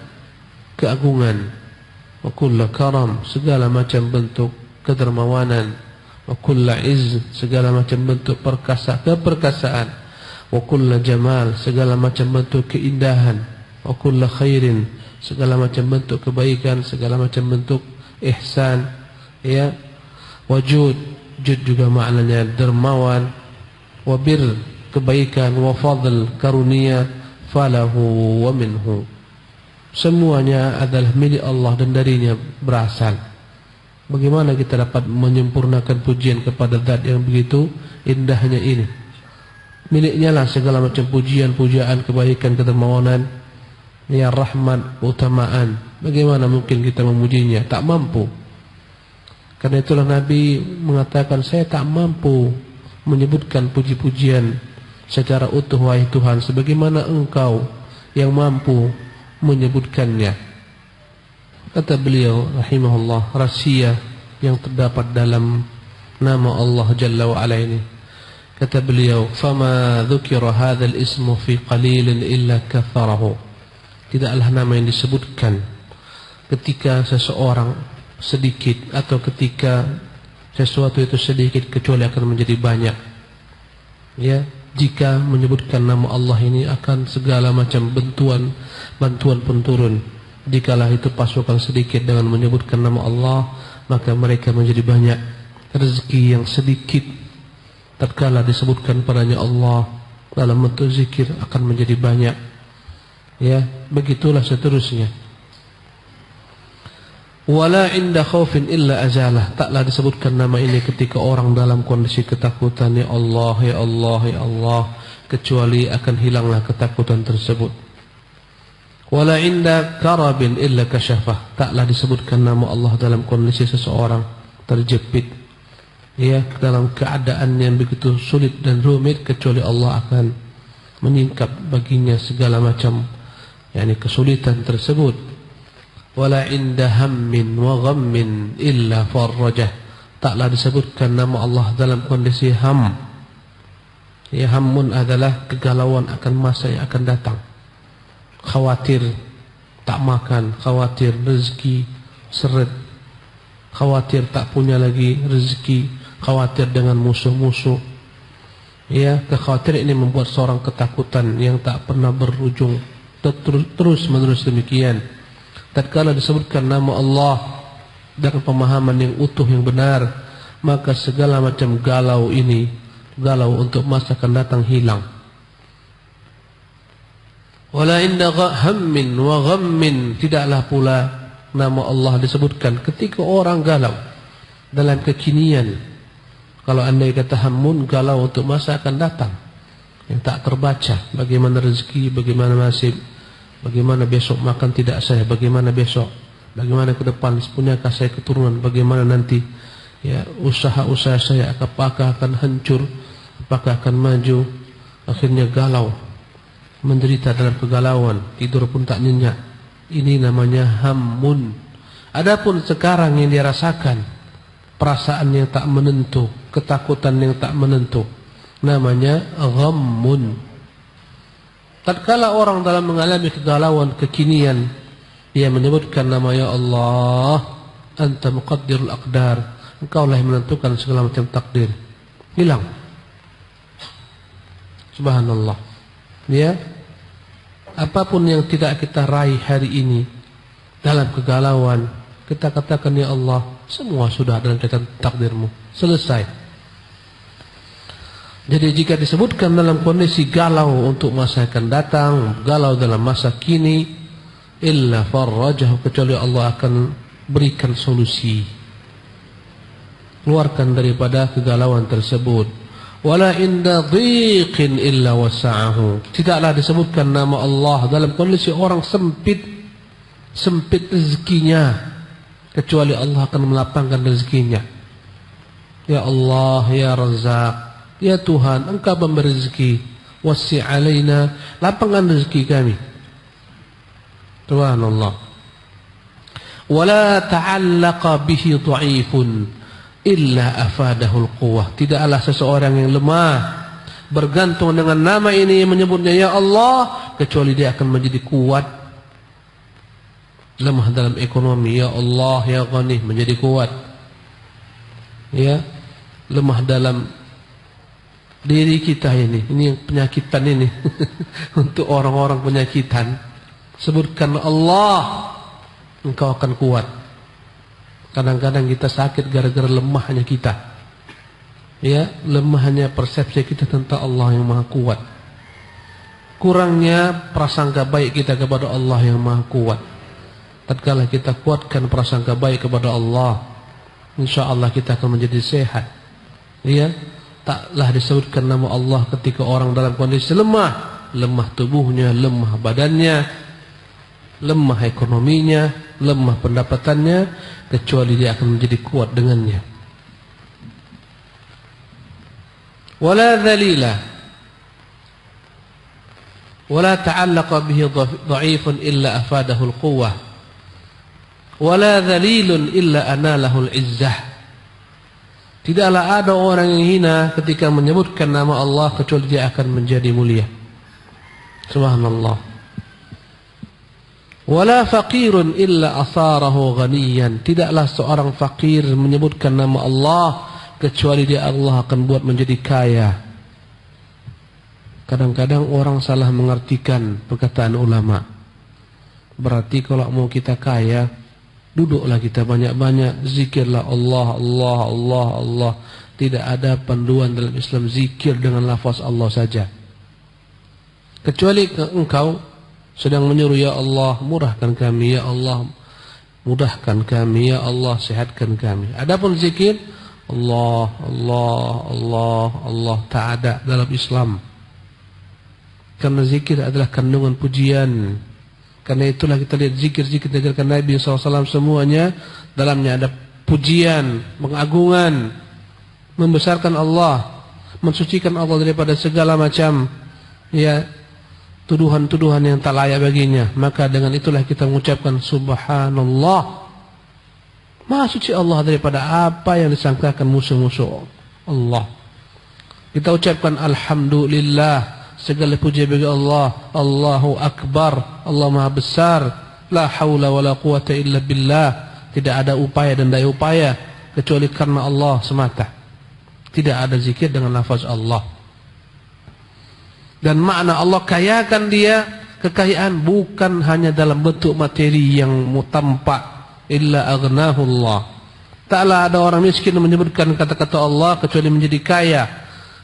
keagungan, wa kulla karam, segala macam bentuk kedermawanan, wa kulla izz, segala macam bentuk keperkasaan, wa kulla jamal, segala macam bentuk keindahan, wa kulla khairin, segala macam bentuk kebaikan, segala macam bentuk ihsan, ya, wajud, jud juga maknanya dermawan, wa bir, kebaikan, wa fadl, karunia, falahu wa minhu. Semuanya adalah milik Allah dan darinya berasal. Bagaimana kita dapat menyempurnakan pujian kepada zat yang begitu indahnya ini? Miliknya lah segala macam pujian, pujaan, kebaikan, kedermawanan, ya, rahmat, utamaan. Bagaimana mungkin kita memujinya? Tak mampu. Karena itulah Nabi mengatakan, saya tak mampu menyebutkan puji-pujian secara utuh, wahai Tuhan, sebagaimana Engkau yang mampu menyebutkannya. Kata beliau rahimahullah, rahasia yang terdapat dalam nama Allah Jalla wa Ala ini. Kata beliau, fama dzukira hadzal ismu fi qalilin illa katharahu. tidaklah nama yang disebutkan ketika seseorang sedikit atau ketika sesuatu itu sedikit kecuali akan menjadi banyak. Ya, jika menyebutkan nama Allah ini akan segala macam bantuan pun turun. Jikalah itu pasukan sedikit dengan menyebutkan nama Allah, maka mereka menjadi banyak. Rezeki yang sedikit tatkala disebutkan padanya Allah dalam bentuk zikir akan menjadi banyak. Ya, begitulah seterusnya. Wala inda khaufin illa azalah. Taklah disebutkan nama ini ketika orang dalam kondisi ketakutan, ya Allah, ya Allah, ya Allah, kecuali akan hilanglah ketakutan tersebut. Wala inda karabin illa kasyafah. Taklah disebutkan nama Allah dalam kondisi seseorang terjepit, ya, dalam keadaan yang begitu sulit dan rumit, kecuali Allah akan menyingkap baginya segala macam kesulitan tersebut. Wala inda hammin wa ghammin illa farrajah. Taklah disebutkan nama Allah dalam kondisi ham. Ya, hammun adalah kegalauan akan masa yang akan datang. Khawatir tak makan, khawatir rezeki seret, khawatir tak punya lagi rezeki, khawatir dengan musuh-musuh. Ya, kekhawatiran ini membuat seorang ketakutan yang tak pernah berujung, terus menerus demikian. Tatkala disebutkan nama Allah dengan pemahaman yang utuh yang benar, maka segala macam galau untuk masa akan datang hilang. Wala inda hammin wa ghammin. Tidaklah pula nama Allah disebutkan ketika orang galau dalam kekinian. Kalau andai kata hammun, galau untuk masa akan datang yang tak terbaca, bagaimana rezeki, bagaimana nasib, bagaimana besok makan tidak saya, bagaimana besok, bagaimana ke depan, punyakah saya keturunan, bagaimana nanti, ya, usaha-usaha saya apakah akan hancur, apakah akan maju. Akhirnya galau, menderita dalam kegalauan, tidur pun tak nyenyak. Ini namanya hammun. Adapun sekarang yang dia rasakan, perasaan yang tak menentu, ketakutan yang tak menentu, namanya ghammun. Tatkala orang dalam mengalami kegalauan, kekinian, dia menyebutkan nama ya Allah, anta muqaddirul aqdar, engkaulah yang menentukan segala macam takdir. Hilang. Subhanallah. Ya, apapun yang tidak kita raih hari ini dalam kegalauan, kita katakan ya Allah, semua sudah dalam catatan takdirmu, selesai. Jadi jika disebutkan dalam kondisi galau untuk masa akan datang, galau dalam masa kini, illa farrajahu, kecuali Allah akan berikan solusi, keluarkan daripada kegalauan tersebut. Wala inda dhiqin illa wasa'ahu. Tidaklah disebutkan nama Allah dalam kondisi orang sempit rezekinya, kecuali Allah akan melapangkan rezekinya. Ya Allah, ya Razzaq, ya Tuhan, engkau memberi rezeki, wasi' alaina, lapangkan rezeki kami. Subhanallah. Wala ta'allaqa bihi dha'ifun illa afadahul quwwah. Tidaklah seseorang yang lemah bergantung dengan nama ini, menyebutnya ya Allah, kecuali dia akan menjadi kuat. Lemah dalam ekonomi, ya Allah, ya Ghani, menjadi kuat. Ya, lemah dalam diri kita ini penyakitan ini. Untuk orang-orang penyakitan, sebutkan Allah, engkau akan kuat. Kadang-kadang kita sakit gara-gara lemahnya kita, ya, lemahnya persepsi kita tentang Allah yang maha kuat, kurangnya prasangka baik kita kepada Allah yang maha kuat. Tatkala kita kuatkan prasangka baik kepada Allah, insya Allah kita akan menjadi sehat. Ya, taklah disebutkan nama Allah ketika orang dalam kondisi lemah, lemah tubuhnya, lemah badannya, lemah ekonominya, lemah pendapatannya, kecuali dia akan menjadi kuat dengannya. Wala dhalila wala ta'allaqa bihi dha'ifun illa afadahu al-quwwah, wala dhalilun illa analahul izzah. Tidaklah ada orang yang hina ketika menyebutkan nama Allah, kecuali dia akan menjadi mulia. Subhanallah. Wala faqirun illa asarahu ghaniyan. Tidaklah seorang fakir menyebutkan nama Allah kecuali dia Allah akan buat menjadi kaya. Kadang-kadang orang salah mengartikan perkataan ulama. Berarti kalau mau kita kaya, duduklah kita banyak-banyak, zikirlah Allah, Allah, Allah, Allah. Tidak ada panduan dalam Islam zikir dengan lafaz Allah saja. Kecuali engkau sedang menyuruh, ya Allah murahkan kami, ya Allah mudahkan kami, ya Allah sehatkan kami. Adapun zikir Allah, Allah, Allah, Allah tak ada dalam Islam. Karena zikir adalah kandungan pujian. Karena itulah kita lihat zikir-zikir diajarkan Nabi SAW semuanya dalamnya ada pujian, pengagungan, membesarkan Allah, mensucikan Allah daripada segala macam tuduhan-tuduhan yang tak layak baginya. Maka dengan itulah kita mengucapkan subhanallah, Maha suci Allah daripada apa yang disangkakan musuh-musuh Allah. Kita ucapkan alhamdulillah, segala puji bagi Allah. Allahu akbar, Allah Maha besar. La haula wala quwata illa billah. Tidak ada upaya dan daya upaya kecuali karena Allah semata. Tidak ada zikir dengan lafaz Allah. Dan makna Allah kayakan dia, kekayaan bukan hanya dalam bentuk materi yang tampak. Illa aghnahu Allah. Taklah ada orang miskin menyebutkan kata-kata Allah kecuali menjadi kaya.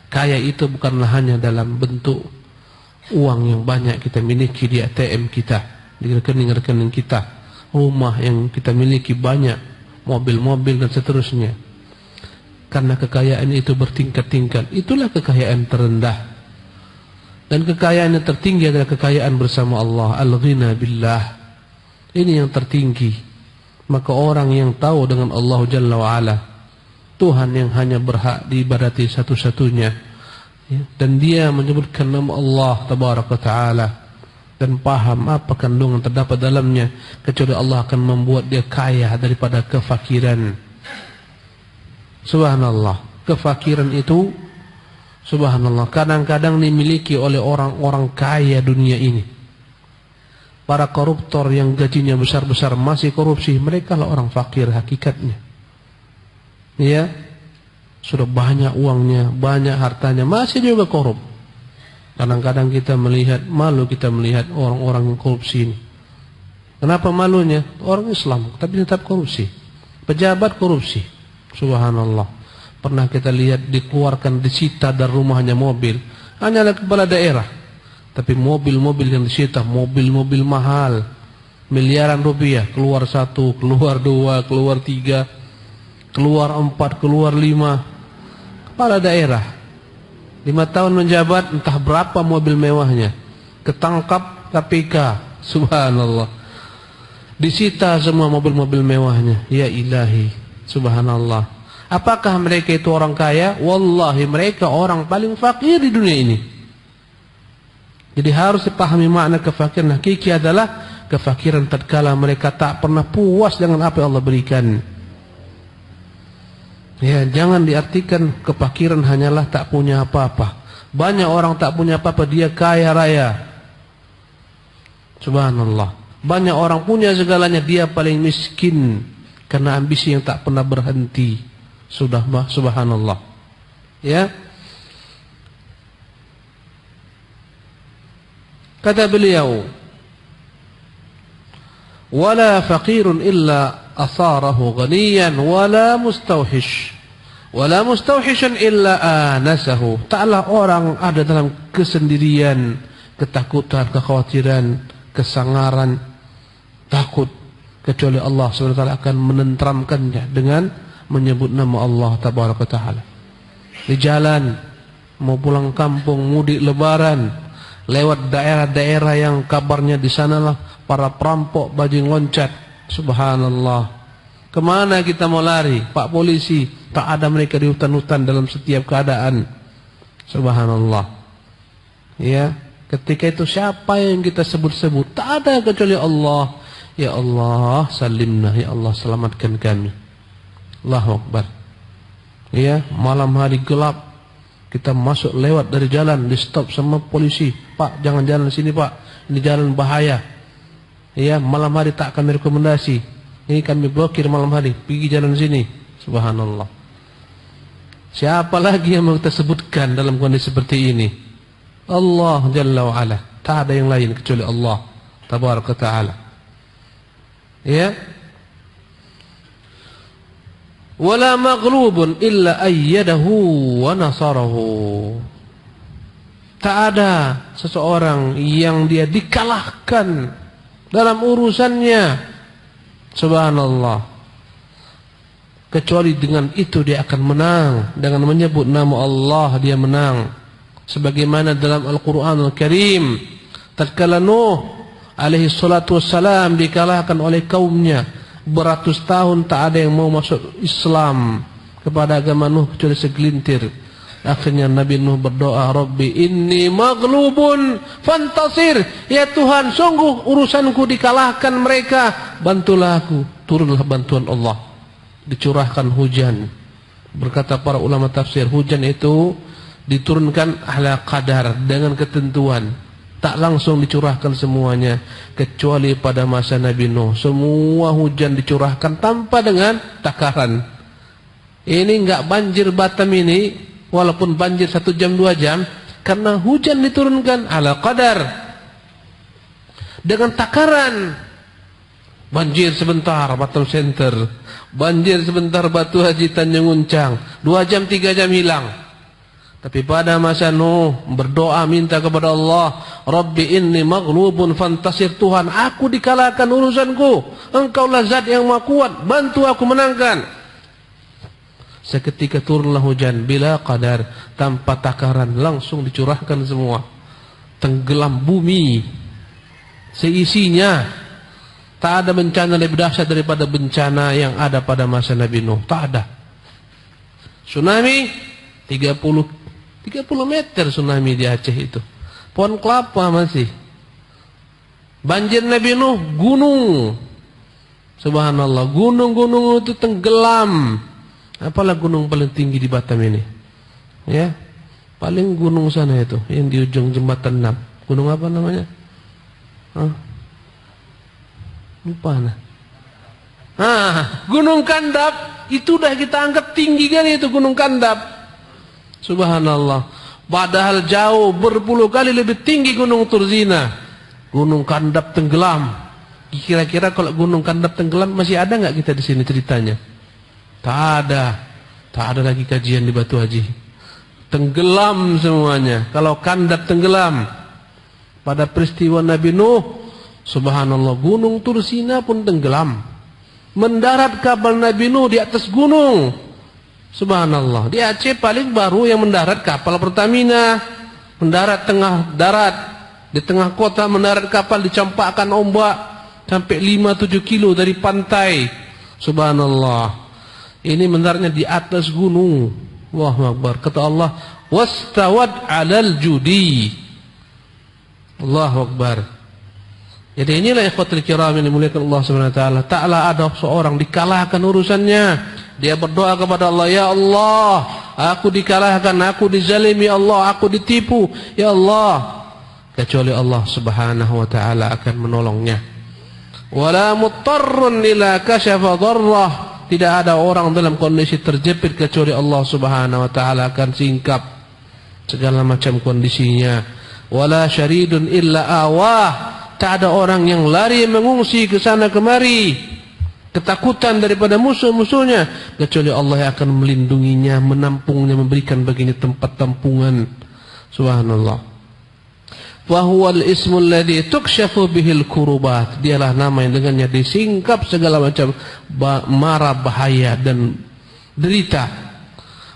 Kaya itu bukanlah hanya dalam bentuk uang yang banyak kita miliki di ATM kita, di rekening-rekening kita, rumah yang kita miliki banyak, mobil-mobil dan seterusnya. Karena kekayaan itu bertingkat-tingkat. Itulah kekayaan terendah. Dan kekayaan yang tertinggi adalah kekayaan bersama Allah. Al-ghina billah. Ini yang tertinggi. Maka orang yang tahu dengan Allah Jalla wa'ala, Tuhan yang hanya berhak diibadati satu-satunya, dan dia menyebutkan nama Allah Tabaraka Ta'ala, dan paham apa kandungan terdapat dalamnya, kecuali Allah akan membuat dia kaya daripada kefakiran. Subhanallah. Kefakiran itu, subhanallah, kadang-kadang dimiliki oleh orang-orang kaya dunia ini. Para koruptor yang gajinya besar-besar masih korupsi, mereka lah orang fakir hakikatnya. Ya, sudah banyak uangnya, banyak hartanya, masih juga korup. Kadang-kadang kita melihat, malu kita melihat orang-orang yang korupsi ini. Kenapa malunya? Orang Islam, tapi tetap korupsi. Pejabat korupsi. Subhanallah. Pernah kita lihat dikeluarkan, disita dari rumahnya mobil, hanyalah kepala daerah. Tapi mobil-mobil yang disita, mobil-mobil mahal, miliaran rupiah, keluar 1, keluar 2, keluar 3, keluar 4, keluar 5. Kepala daerah 5 tahun menjabat, entah berapa mobil mewahnya, ketangkap KPK. Subhanallah. Disita semua mobil-mobil mewahnya. Ya ilahi, subhanallah. Apakah mereka itu orang kaya? Wallahi mereka orang paling fakir di dunia ini. Jadi harus dipahami makna kefakiran hakiki adalah kefakiran tatkala mereka tak pernah puas dengan apa yang Allah berikan. Ya, jangan diartikan kefakiran hanyalah tak punya apa-apa. Banyak orang tak punya apa-apa, dia kaya raya. Subhanallah. Banyak orang punya segalanya, dia paling miskin karena ambisi yang tak pernah berhenti. Subhanallah. Ya. Kata beliau, wala faqirun illa asarahu ghaniyan wala mustawhish wala mustawhishan illa anasahu. Taklah orang ada dalam kesendirian, ketakutan, kekhawatiran, kesangaran, takut, kecuali Allah SWT akan menenteramkannya dengan menyebut nama Allah Tabaraka Ta'ala. Di jalan, mau pulang kampung, mudik lebaran, lewat daerah-daerah yang kabarnya di sanalah para perampok bajing loncat. Subhanallah. Kemana kita mau lari? Pak polisi, tak ada mereka di hutan-hutan dalam setiap keadaan. Subhanallah. Ya, ketika itu siapa yang kita sebut-sebut? Tak ada kecuali Allah. Ya Allah, salimna, ya Allah selamatkan kami. Allahu Akbar. Ya, malam hari gelap, kita masuk lewat dari jalan, di stop sama polisi. Pak, jangan jalan sini pak, ini jalan bahaya. Ya, malam hari tak kami rekomendasi. Ini kami blokir malam hari, pergi jalan sini. Subhanallah. Siapa lagi yang mau kita sebutkan dalam kondisi seperti ini? Allah Jalla wa Ala. Tak ada yang lain kecuali Allah Tabaraka Ta'ala. Ya. Wala maghlubun illa ayyadahu wa nasarahu. Tak ada seseorang yang dia dikalahkan dalam urusannya, subhanallah, kecuali dengan itu dia akan menang. Dengan menyebut nama Allah dia menang. Sebagaimana dalam Al-Quran Al-Karim, tatkala Nuh alaihi salatu wassalam dikalahkan oleh kaumnya, beratus tahun tak ada yang mau masuk Islam kepada agama Nuh kecuali segelintir. Akhirnya Nabi Nuh berdoa, Rabbi inni maghlubun fantasir. Ya Tuhan, sungguh urusanku dikalahkan mereka, bantulah aku. Turunlah bantuan Allah. Dicurahkan hujan. Berkata para ulama tafsir, hujan itu diturunkan ala qadar, dengan ketentuan. Tak langsung dicurahkan semuanya, kecuali pada masa Nabi Nuh. Semua hujan dicurahkan tanpa dengan takaran. Ini enggak banjir Batam ini, walaupun banjir 1 jam 2 jam, karena hujan diturunkan ala qadar, dengan takaran. Banjir sebentar Batam Center, banjir sebentar Batu Haji Tanjung Uncang, 2 jam 3 jam hilang. Tapi pada masa Nuh berdoa minta kepada Allah, Rabbi inni maghlubun fantasir. Tuhan, aku dikalahkan urusanku, Engkaulah zat yang maha kuat, bantu aku menangkan. Seketika turunlah hujan bila qadar, tanpa takaran, langsung dicurahkan semua. Tenggelam bumi seisinya. Tak ada bencana lebih dahsyat daripada bencana yang ada pada masa Nabi Nuh. Tak ada. Tsunami 30 meter tsunami di Aceh itu. Pohon kelapa masih. Banjir Nabi Nuh, gunung. Subhanallah, gunung-gunung itu tenggelam. Apalah gunung paling tinggi di Batam ini? Ya, paling gunung sana itu, yang di ujung jembatan 6. Gunung apa namanya? Lupa nah. Gunung Kandap. Itu dah kita anggap tinggi kan itu Gunung Kandap. Subhanallah. Padahal jauh berpuluh kali lebih tinggi Gunung Turzina. Gunung Kandap tenggelam. Kira-kira kalau Gunung Kandap tenggelam masih ada nggak kita di sini ceritanya? Tak ada lagi kajian di Batu Haji. Tenggelam semuanya. Kalau Kandap tenggelam pada peristiwa Nabi Nuh, subhanallah, Gunung Tursina pun tenggelam. Mendarat kapal Nabi Nuh di atas gunung. Subhanallah. Di Aceh paling baru yang mendarat kapal Pertamina. Mendarat tengah darat, di tengah kota mendarat kapal, dicampakkan ombak sampai 5-7 kilo dari pantai. Subhanallah. Ini mendaratnya di atas gunung. Allahu Akbar. Kata Allah, wastawad 'alal judi. Allahu Akbar. Jadi inilah ikhwatul kiram yang dimuliakan Allah Subhanahu wa taala. Taklah ada seorang dikalahkan urusannya. Dia berdoa kepada Allah, ya Allah, aku dikalahkan, aku dizalimi, ya Allah, aku ditipu, ya Allah. Kecuali Allah Subhanahu wa taala akan menolongnya. Wala muttarrun ila kashafa dharrah. Tidak ada orang dalam kondisi terjepit kecuali Allah Subhanahu wa taala akan singkap segala macam kondisinya. Wala syaridun illa awah. Tak ada orang yang lari mengungsi ke sana kemari, ketakutan daripada musuh-musuhnya, kecuali Allah yang akan melindunginya, menampungnya, memberikan baginya tempat tampungan. Subhanallah. Fahuwal ismul ladzi tukshafu bihil kurubat. Dialah nama yang dengannya disingkap segala macam mara, bahaya dan derita.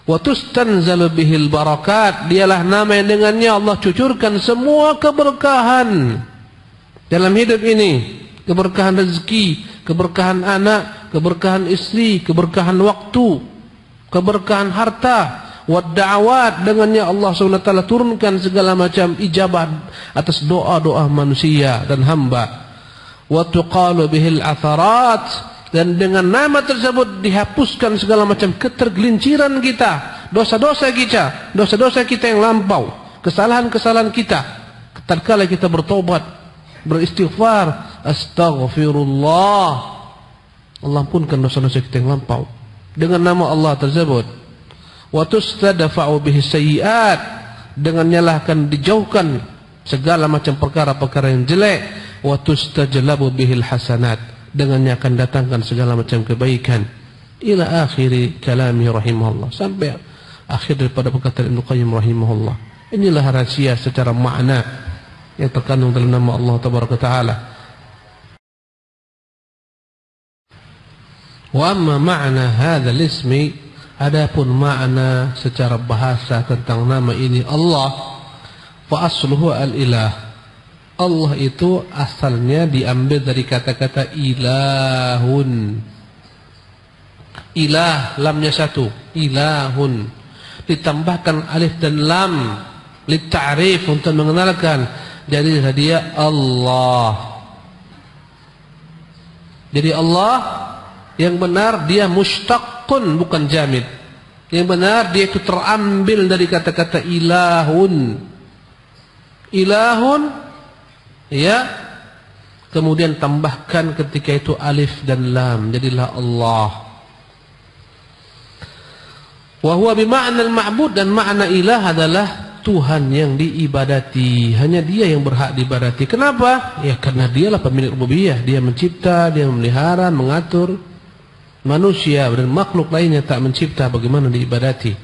Wa tustanzalu bihil barakat. Dialah nama yang dengannya Allah cucurkan semua keberkahan dalam hidup ini. Keberkahan rezeki, keberkahan anak, keberkahan istri, keberkahan waktu, keberkahan harta. Wadda'awat, dengannya Allah SWT turunkan segala macam ijabah atas doa-doa manusia dan hamba. Wa tuqalu bihil atharat, dan dengan nama tersebut dihapuskan segala macam ketergelinciran kita, dosa-dosa kita yang lampau, kesalahan-kesalahan kita. Tatkala kita bertobat, beristighfar, astaghfirullah. Allah ampunkan dosa-dosa kita yang lampau dengan nama Allah tersebut. Wa tustadfa'u bihi sayyi'at, dengannya lah akan dijauhkan segala macam perkara-perkara yang jelek. Wa tustajlabu bihil hasanat, dengannya akan datangkan segala macam kebaikan. Ila akhiri kalami rahimahullah, sampai akhir daripada perkataan Ibnu Qayyim rahimahullah. Inilah rahasia secara makna yang terkandung dalam nama Allah tabaraka taala. Wa amma ma'na hadzal ismi, adapun makna secara bahasa tentang nama ini Allah, fa asluhu al-ilah. Allah itu asalnya diambil dari kata-kata ilahun. Ilah, lamnya satu, ilahun, ditambahkan alif dan lam litta'rif, untuk mengenalkan. Jadi dia Allah. Jadi Allah yang benar dia mushtaqun, bukan jamid. Yang benar dia itu terambil dari kata-kata ilahun. Ilahun, ya, kemudian tambahkan ketika itu alif dan lam, jadilah Allah. Wa huwa bima'na al-ma'bud, dan makna ilah adalah Tuhan yang diibadati. Hanya dia yang berhak diibadati. Kenapa? Ya karena dialah pemilik rububiyah. Dia mencipta, dia memelihara, mengatur. Manusia dan makhluk lainnya tak mencipta, bagaimana diibadati.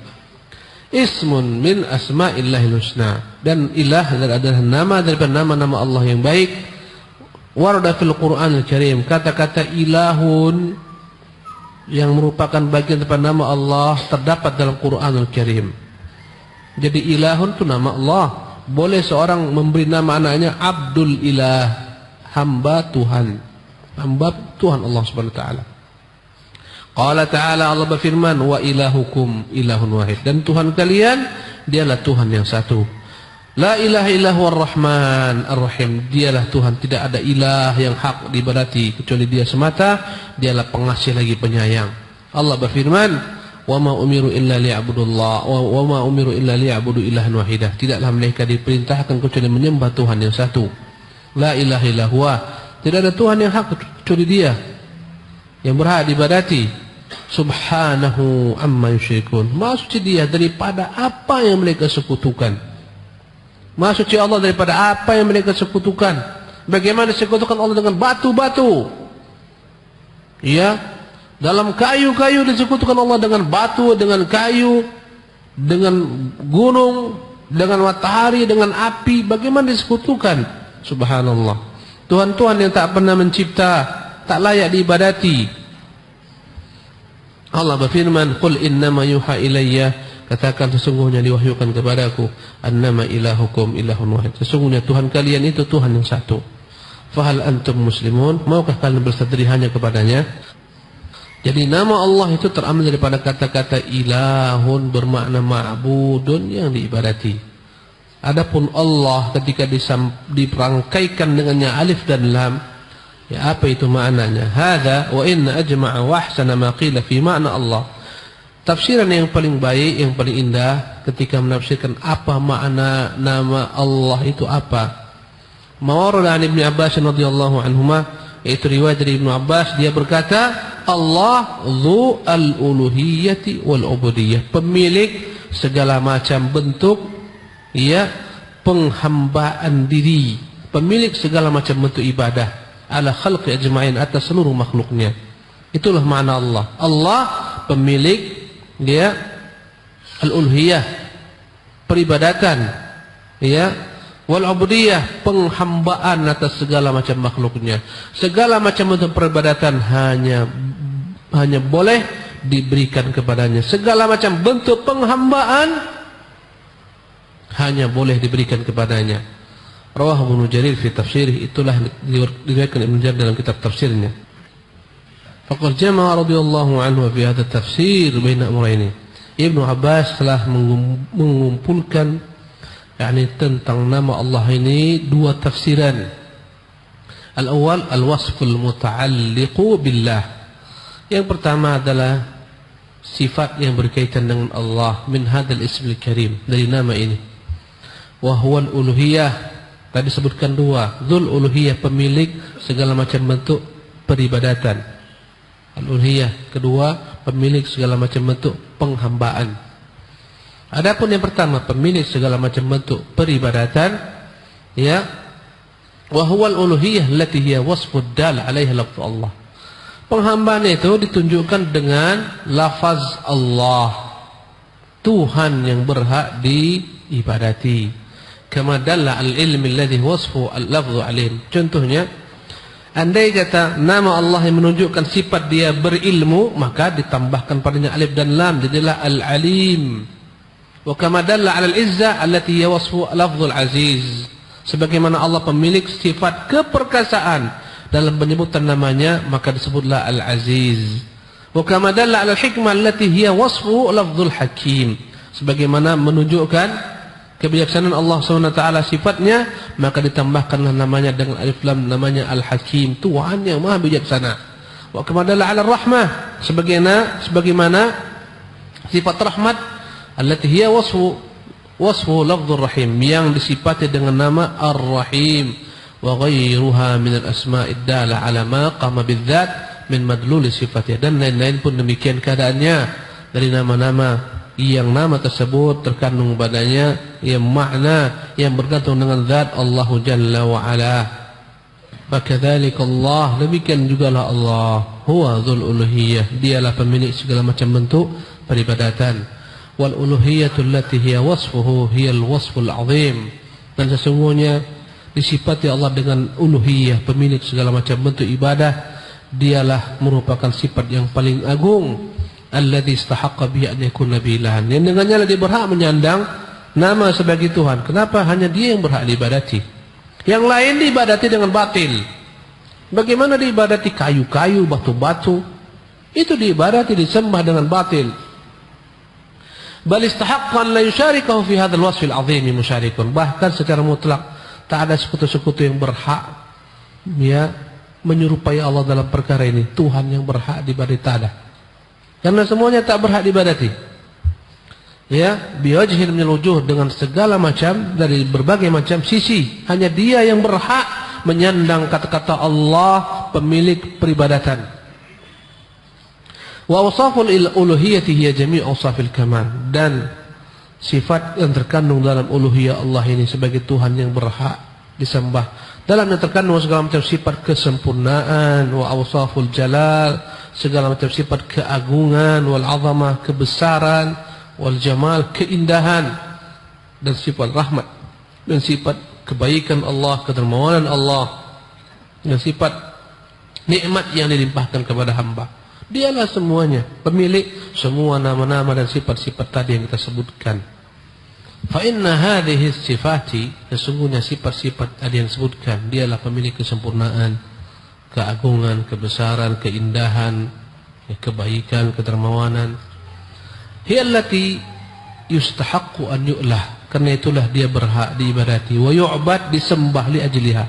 Ismun min asma'illahil husna, dan ilah adalah nama daripada nama-nama Allah yang baik. Warada fil Qur'anil Karim, kata-kata ilahun yang merupakan bagian daripada nama Allah terdapat dalam Qur'anul Karim. Jadi ilahun itu nama Allah. Boleh seorang memberi nama anaknya Abdul Ilah, hamba Tuhan. Hamba Tuhan Allah Subhanahu wa taala. Qala ta'ala, Allah berfirman, wa ilahukum ilahun wahid, dan Tuhan kalian dialah Tuhan yang satu. La ilaha illahu ar-Rahman ar-Rahim, dialah Tuhan, tidak ada ilah yang hak diibadati kecuali dia semata, dialah pengasih lagi penyayang. Allah berfirman, wa ma umiru illa liya'budullah wa ma umiru illa liya'budu ilahan wahidah, tidaklah mereka diperintahkan kecuali menyembah Tuhan yang satu. La ilaha illahu, tidak ada Tuhan yang hak kecuali dia yang berhak diibadati. Subhanahu amma yusyrikun, maha suci dia daripada apa yang mereka sekutukan. Maha suci Allah daripada apa yang mereka sekutukan. Bagaimana disekutukan Allah dengan batu-batu? Ya, dalam kayu-kayu disekutukan Allah dengan batu, dengan kayu, dengan gunung, dengan matahari, dengan api. Bagaimana disekutukan? Subhanallah. Tuhan-Tuhan yang tak pernah mencipta, tak layak diibadati. Allah berfirman, qul innama yuha ilayya, katakan sesungguhnya diwahyukan kepadaku, annama ilahukum ilahun wahid, sesungguhnya Tuhan kalian itu Tuhan yang satu. Fahal antum muslimun, maukah kalian bersedri hanya kepadanya? Jadi nama Allah itu terambil daripada kata-kata ilahun, bermakna ma'budun, yang diibadati. Adapun Allah ketika diperangkaikan dengannya alif dan lam, ya apa itu maknanya? Hadza wa inna ajma'a wa ahsana ma qila fi makna Allah. Tafsiran yang paling baik, yang paling indah ketika menafsirkan apa makna nama Allah itu apa. Mawarada an Ibnu Abbas radhiyallahu anhuma, yaitu riwayat dari Ibnu Abbas, dia berkata, Allah dzu al-uluhiyyati wal ubudiyyah, pemilik segala macam bentuk, ya, penghambaan diri, pemilik segala macam bentuk ibadah, ala khalqi ajma'in, atas seluruh makhluknya. Itulah makna Allah. Allah pemilik, dia al-uluhiyah, peribadatan, ya, wal ubudiyah, penghambaan atas segala macam makhluknya. Segala macam bentuk peribadatan hanya boleh diberikan kepadanya. Segala macam bentuk penghambaan hanya boleh diberikan kepadanya. Rawah Ibnu Jarir fi tafsirih, itulah diriwayatkan Ibnu Jarir dalam kitab tafsirnya. Faqad jama'a radhiyallahu anhu fi hadha tafsir baina amrayn. Ibnu Abbas telah mengumpulkan tentang nama Allah ini dua tafsiran. Al-awwal al-wasful muta'alliqu billah. Yang pertama adalah sifat yang berkaitan dengan Allah min hadzal ismil karim, dari nama ini. Wa huwa al-uluhiyah, Tadi sebutkan dua, Dzul uluhiyah, pemilik segala macam bentuk peribadatan. Al-uluhiyah kedua, pemilik segala macam bentuk penghambaan. Adapun yang pertama, pemilik segala macam bentuk peribadatan, ya, wa huwa al-uluhiyah allati hiya wasfud dal 'alaiha lafz Allah. Penghambaan itu ditunjukkan dengan lafaz Allah, Tuhan yang berhak diibadati. Kama dalla al-ilmi alladhi wasfu al-lafzu alim. Contohnya, andai kata nama Allah yang menunjukkan sifat dia berilmu, maka ditambahkan padanya alif dan lam, jadilah al-alim. Wa kama dalla 'ala al-izza allati hiya wasfu lafzul aziz. Sebagaimana Allah pemilik sifat keperkasaan dalam penyebutan namanya, maka disebutlah al-aziz. Wa kama dalla 'ala al-hikmah allati hiya wasfu lafzul hakim. Sebagaimana menunjukkan kebijaksanaan Allah SWT sifatnya, maka ditambahkanlah namanya dengan alif lam, namanya Al-Hakim, Tuhan yang maha bijaksana. Wa kama dalla 'ala ar-rahmah, sebagaimana sifat rahmat allati hiya wasfu lafdzur rahim, yang disifati dengan nama Ar-Rahim. Wa ghairuha min al-asma'id dalah 'ala ma qama bidzat min madlul sifatih, dan lain-lain pun demikian keadaannya dari nama-nama yang nama tersebut terkandung padanya yang makna yang bergantung dengan zat Allah Jalla wa Ala. Fakadzalika Allah, demikian jugalah Allah, huwa dzul uluhiyah, dialah pemilik segala macam bentuk peribadatan. Wal uluhiyatu allati hiya wasfuhu hiya al-wasful azim, dan sesungguhnya disifati Allah dengan uluhiyah, pemilik segala macam bentuk ibadah, dialah merupakan sifat yang paling agung. Alladzi istahaqqa bihi an yakuna ilahan, yang dengannya lah dia berhak menyandang nama sebagai Tuhan. Kenapa hanya dia yang berhak diibadati? Yang lain diibadati dengan batil. Bagaimana diibadati kayu-kayu, batu-batu? Itu diibadati, disembah dengan batil. Bal istahaqqa an la yusyarikahu fi hadzal wasfil azim musyarikun. Bahkan secara mutlak tak ada sekutu-sekutu yang berhak ya menyerupai Allah dalam perkara ini. Tuhan yang berhak diibadati tak ada. Karena semuanya tak berhak dibadati. Ya, biwajhin minal wujuh, dengan segala macam dari berbagai macam sisi. Hanya dia yang berhak menyandang kata-kata Allah, pemilik peribadatan. Wa awsaful uluhiyati hiya jami' awsafil kamal, dan sifat yang terkandung dalam uluhiyah Allah ini sebagai Tuhan yang berhak disembah, dalamnya terkandung segala macam sifat kesempurnaan, wa awsaful jalal, segala macam sifat keagungan, wal azamah, kebesaran, wal jamal, keindahan, dan sifat rahmat, dan sifat kebaikan Allah, kedermawanan Allah, dan sifat nikmat yang dilimpahkan kepada hamba. Dialah semuanya pemilik semua nama-nama dan sifat-sifat tadi yang kita sebutkan. Fa inna hadhihi sifati, sesungguhnya sifat-sifat tadi yang disebutkan, dialah pemilik kesempurnaan, keagungan, kebesaran, keindahan, kebaikan, kedermawanan. Hiya allati yustahaqqu an yu'lah, karena itulah dia berhak diibadati, wa yu'bad, disembah li ajliha,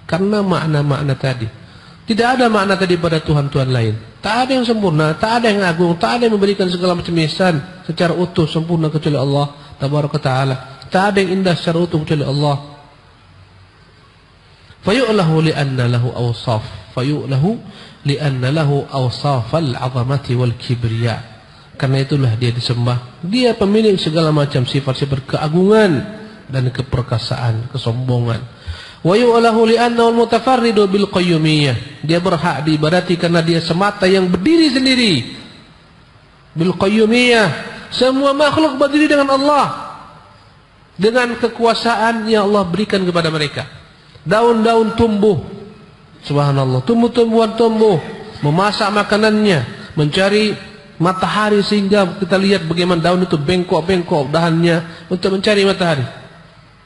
karena makna-makna tadi. Tidak ada makna tadi pada Tuhan-Tuhan lain. Tak ada yang sempurna, tak ada yang agung, tak ada yang memberikan segala macam ihsan secara utuh sempurna kecuali Allah Tabaraka Ta'ala. Tak ada yang indah secara utuh kecuali Allah. Fayu'lahu li'anna lahu awsaf, fayu'lahu li'anna lahu awsafal azamati wal kibriya, karena itulah dia disembah. Dia pemilik segala macam sifat-sifat keagungan dan keperkasaan, kesombongan. Wa yu'lahu li'annahu al-mutafarridu bil qayyumiyyah, dia berhak diibadati karena dia semata yang berdiri sendiri. Bil qayyumiyyah, semua makhluk berdiri dengan Allah, dengan kekuasaan yang Allah berikan kepada mereka. Daun-daun tumbuh, subhanallah, tumbuh-tumbuhan tumbuh, memasak makanannya, mencari matahari sehingga kita lihat bagaimana daun itu bengkok-bengkok dahannya untuk mencari matahari.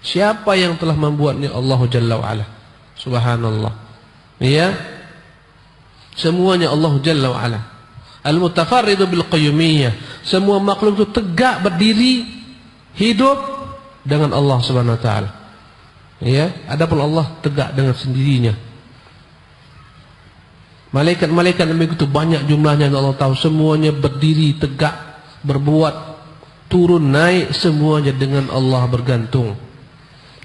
Siapa yang telah membuatnya? Allah Jalla wa'ala, subhanallah. Ya, semuanya Allah Jalla wa'ala. Al-mutafarridu bil qayyumiyyah, semua makhluk itu tegak berdiri hidup dengan Allah subhanahu wa ta'ala. Ya, adapun Allah tegak dengan sendirinya. Malaikat-malaikat yang begitu banyak jumlahnya yang Allah tahu, semuanya berdiri tegak, berbuat, turun naik, semuanya dengan Allah bergantung.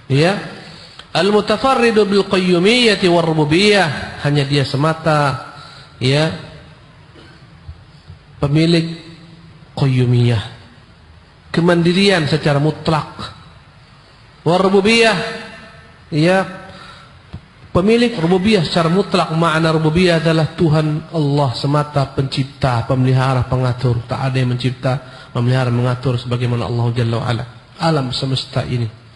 Ya, Al-mutafarridu bil qayyumiyyati war rububiyyah, hanya dia semata ya pemilik qayyumiyah, kemandirian secara mutlak. War rububiyyah, ya pemilik rububiyah secara mutlak. Makna rububiyah adalah Tuhan Allah semata pencipta, pemelihara, pengatur. Tak ada yang mencipta, memelihara, mengatur sebagaimana Allah Jalla wa'ala. Alam semesta ini.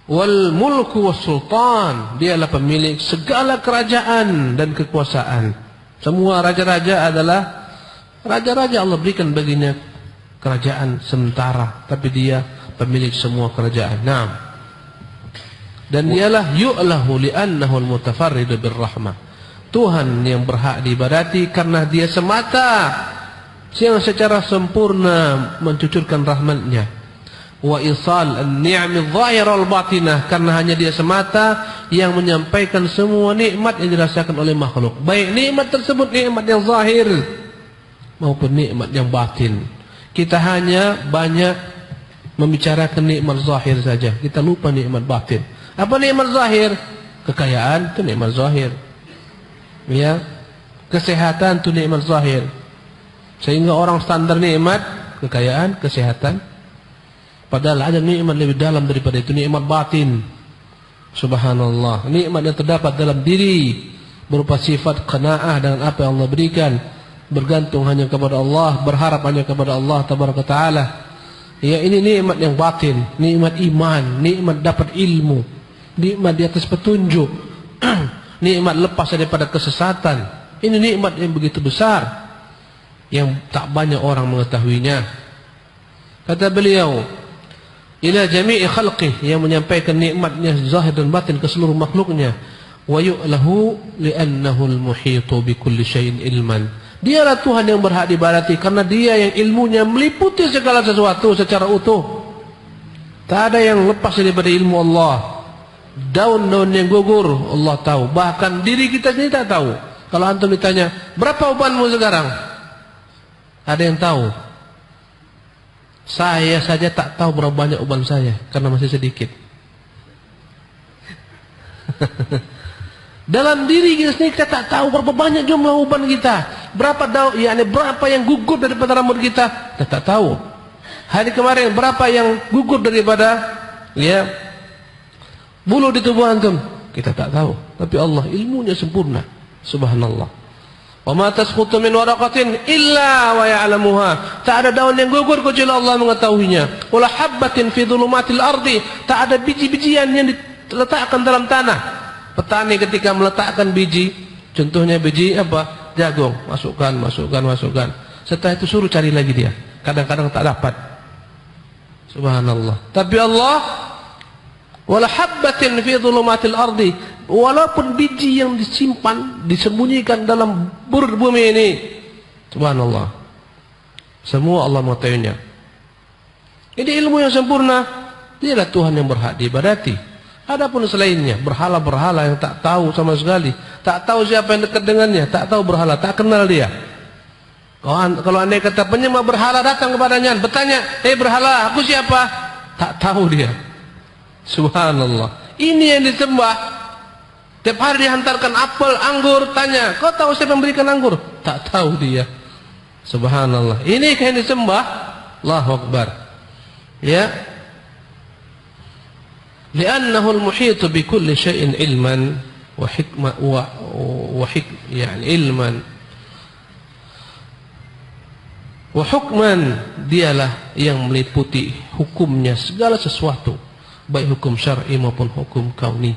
Wal mulku was sultan, dialah pemilik segala kerajaan dan kekuasaan. Semua raja-raja adalah raja-raja, Allah berikan baginya kerajaan sementara, tapi dia pemilik semua kerajaan. Naam. Dan dialah yu'lahu li'annahu al-mutafarridu birrahmah. Tuhan yang berhak diibadati karena dia semata yang secara sempurna mencucurkan rahmatnya. Wa isal an-ni'am adh-dhahirah wal-batinah, karena hanya dia semata yang menyampaikan semua nikmat yang dirasakan oleh makhluk, baik nikmat tersebut nikmat yang zahir maupun nikmat yang batin. Kita hanya banyak membicarakan nikmat zahir saja, kita lupa nikmat batin. Apa nikmat zahir? Kekayaan itu nikmat zahir, ya. Kesehatan itu nikmat zahir. Sehingga orang standar nikmat kekayaan, kesehatan. Padahal ada nikmat lebih dalam daripada itu, nikmat batin. Subhanallah, nikmat yang terdapat dalam diri berupa sifat qanaah dengan apa yang Allah berikan, bergantung hanya kepada Allah, berharap hanya kepada Allah tabaraka taala. Ya, ini nikmat yang batin, nikmat iman, nikmat dapat ilmu, nikmat di atas petunjuk, nikmat lepas daripada kesesatan. Ini nikmat yang begitu besar yang tak banyak orang mengetahuinya. Kata beliau, ila jami'i khalqih, yang menyampaikan nikmatnya zahir dan batin ke seluruh makhluknya. Wa yu'lahu li'annahu al-muhitu bi kulli syai'in ilman. Dialah Tuhan yang berhak diibadati karena dia yang ilmunya meliputi segala sesuatu secara utuh. Tak ada yang lepas daripada ilmu Allah. Daun-daun yang gugur Allah tahu, bahkan diri kita sendiri tak tahu. Kalau antum ditanya, berapa ubanmu sekarang? Ada yang tahu? Saya saja tak tahu berapa banyak uban saya karena masih sedikit. Dalam diri kita sendiri kita tak tahu berapa banyak jumlah uban kita, berapa daun, yakni berapa yang gugur daripada rambut kita tak tahu. Hari kemarin berapa yang gugur daripada ya bulu di tubuh antum kita tak tahu, tapi Allah ilmunya sempurna. Subhanallah. Wa ma tasqutu min waraqatin illa wa ya'lamuha. Tak ada daun yang gugur kecuali Allah mengetahuinya. Wala habbatin fi dhulumatil ardi, tak ada biji-bijian yang diletakkan dalam tanah. Petani ketika meletakkan biji, contohnya biji apa? Jagung, masukkan. Setelah itu suruh cari lagi dia. Kadang-kadang tak dapat. Subhanallah. Tapi Allah, wala habbatin fi dhulumatil ardi, walaupun biji yang disimpan, disembunyikan dalam bumi ini, subhanallah, semua Allah mengetahuinya. Ini ilmu yang sempurna. Dialah Tuhan yang berhak diibadati. Adapun selainnya, berhala-berhala yang tak tahu sama sekali, tak tahu siapa yang dekat dengannya, tak tahu berhala, tak kenal dia. Kalau andai kata penyembah berhala datang kepadanya, bertanya, berhala, aku siapa? Tak tahu dia. Subhanallah. Ini yang disembah. Tiap hari dihantarkan apel, anggur, tanya, kau tahu siapa memberikan anggur? Tak tahu dia. Subhanallah. Ini yang disembah. Allahu Akbar. Ya. Li'annahu al-muhitu bi kulli syai'in ilman wa hikmah yani ilman wa hukman, dialah yang meliputi hukumnya segala sesuatu, baik hukum syar'i maupun hukum kauni.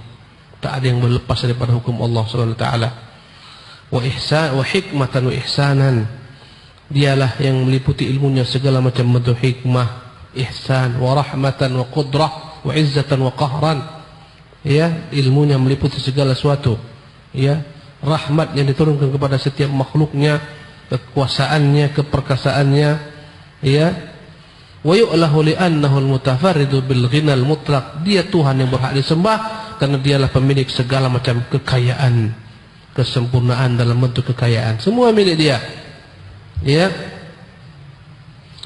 Tak ada yang berlepas daripada hukum Allah Subhanahu wa taala. Wa ihsan wa hikmatan wa ihsanan, dialah yang meliputi ilmunya segala macam bentuk hikmah, ihsan, wa rahmatan wa qudrah, wa izzatan wa qahran. Ya, ilmunya meliputi segala sesuatu. Ya, rahmat yang diturunkan kepada setiap makhluknya, kekuasaannya, keperkasaannya. Ya, wa yu'lahu li'annahu al-mutafarridu bil ghinal mutlaq, dia Tuhan yang berhak disembah karena dialah pemilik segala macam kekayaan, kesempurnaan dalam bentuk kekayaan, semua milik dia. Ya,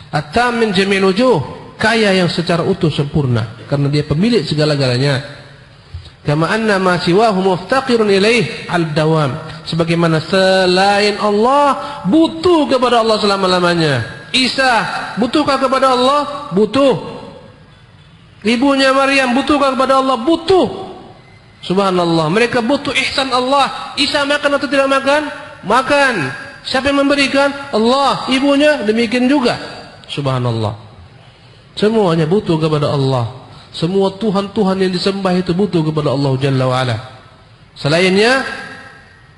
at-tam min jami'il wujuh, kaya yang secara utuh sempurna karena dia pemilik segala-galanya. Kama anna ma siwahu muftaqirun ilaih al-dawam, sebagaimana selain Allah butuh kepada Allah selama-lamanya. Isa butuhkah kepada Allah? Butuh. Ibunya Maryam butuhkah kepada Allah? Butuh. Subhanallah, mereka butuh ihsan Allah. Isa makan atau tidak makan? Makan. Siapa yang memberikan? Allah. Ibunya demikian juga. Subhanallah. Semuanya butuh kepada Allah. Semua Tuhan-Tuhan yang disembah itu butuh kepada Allah Jalla wa'ala. Selainnya,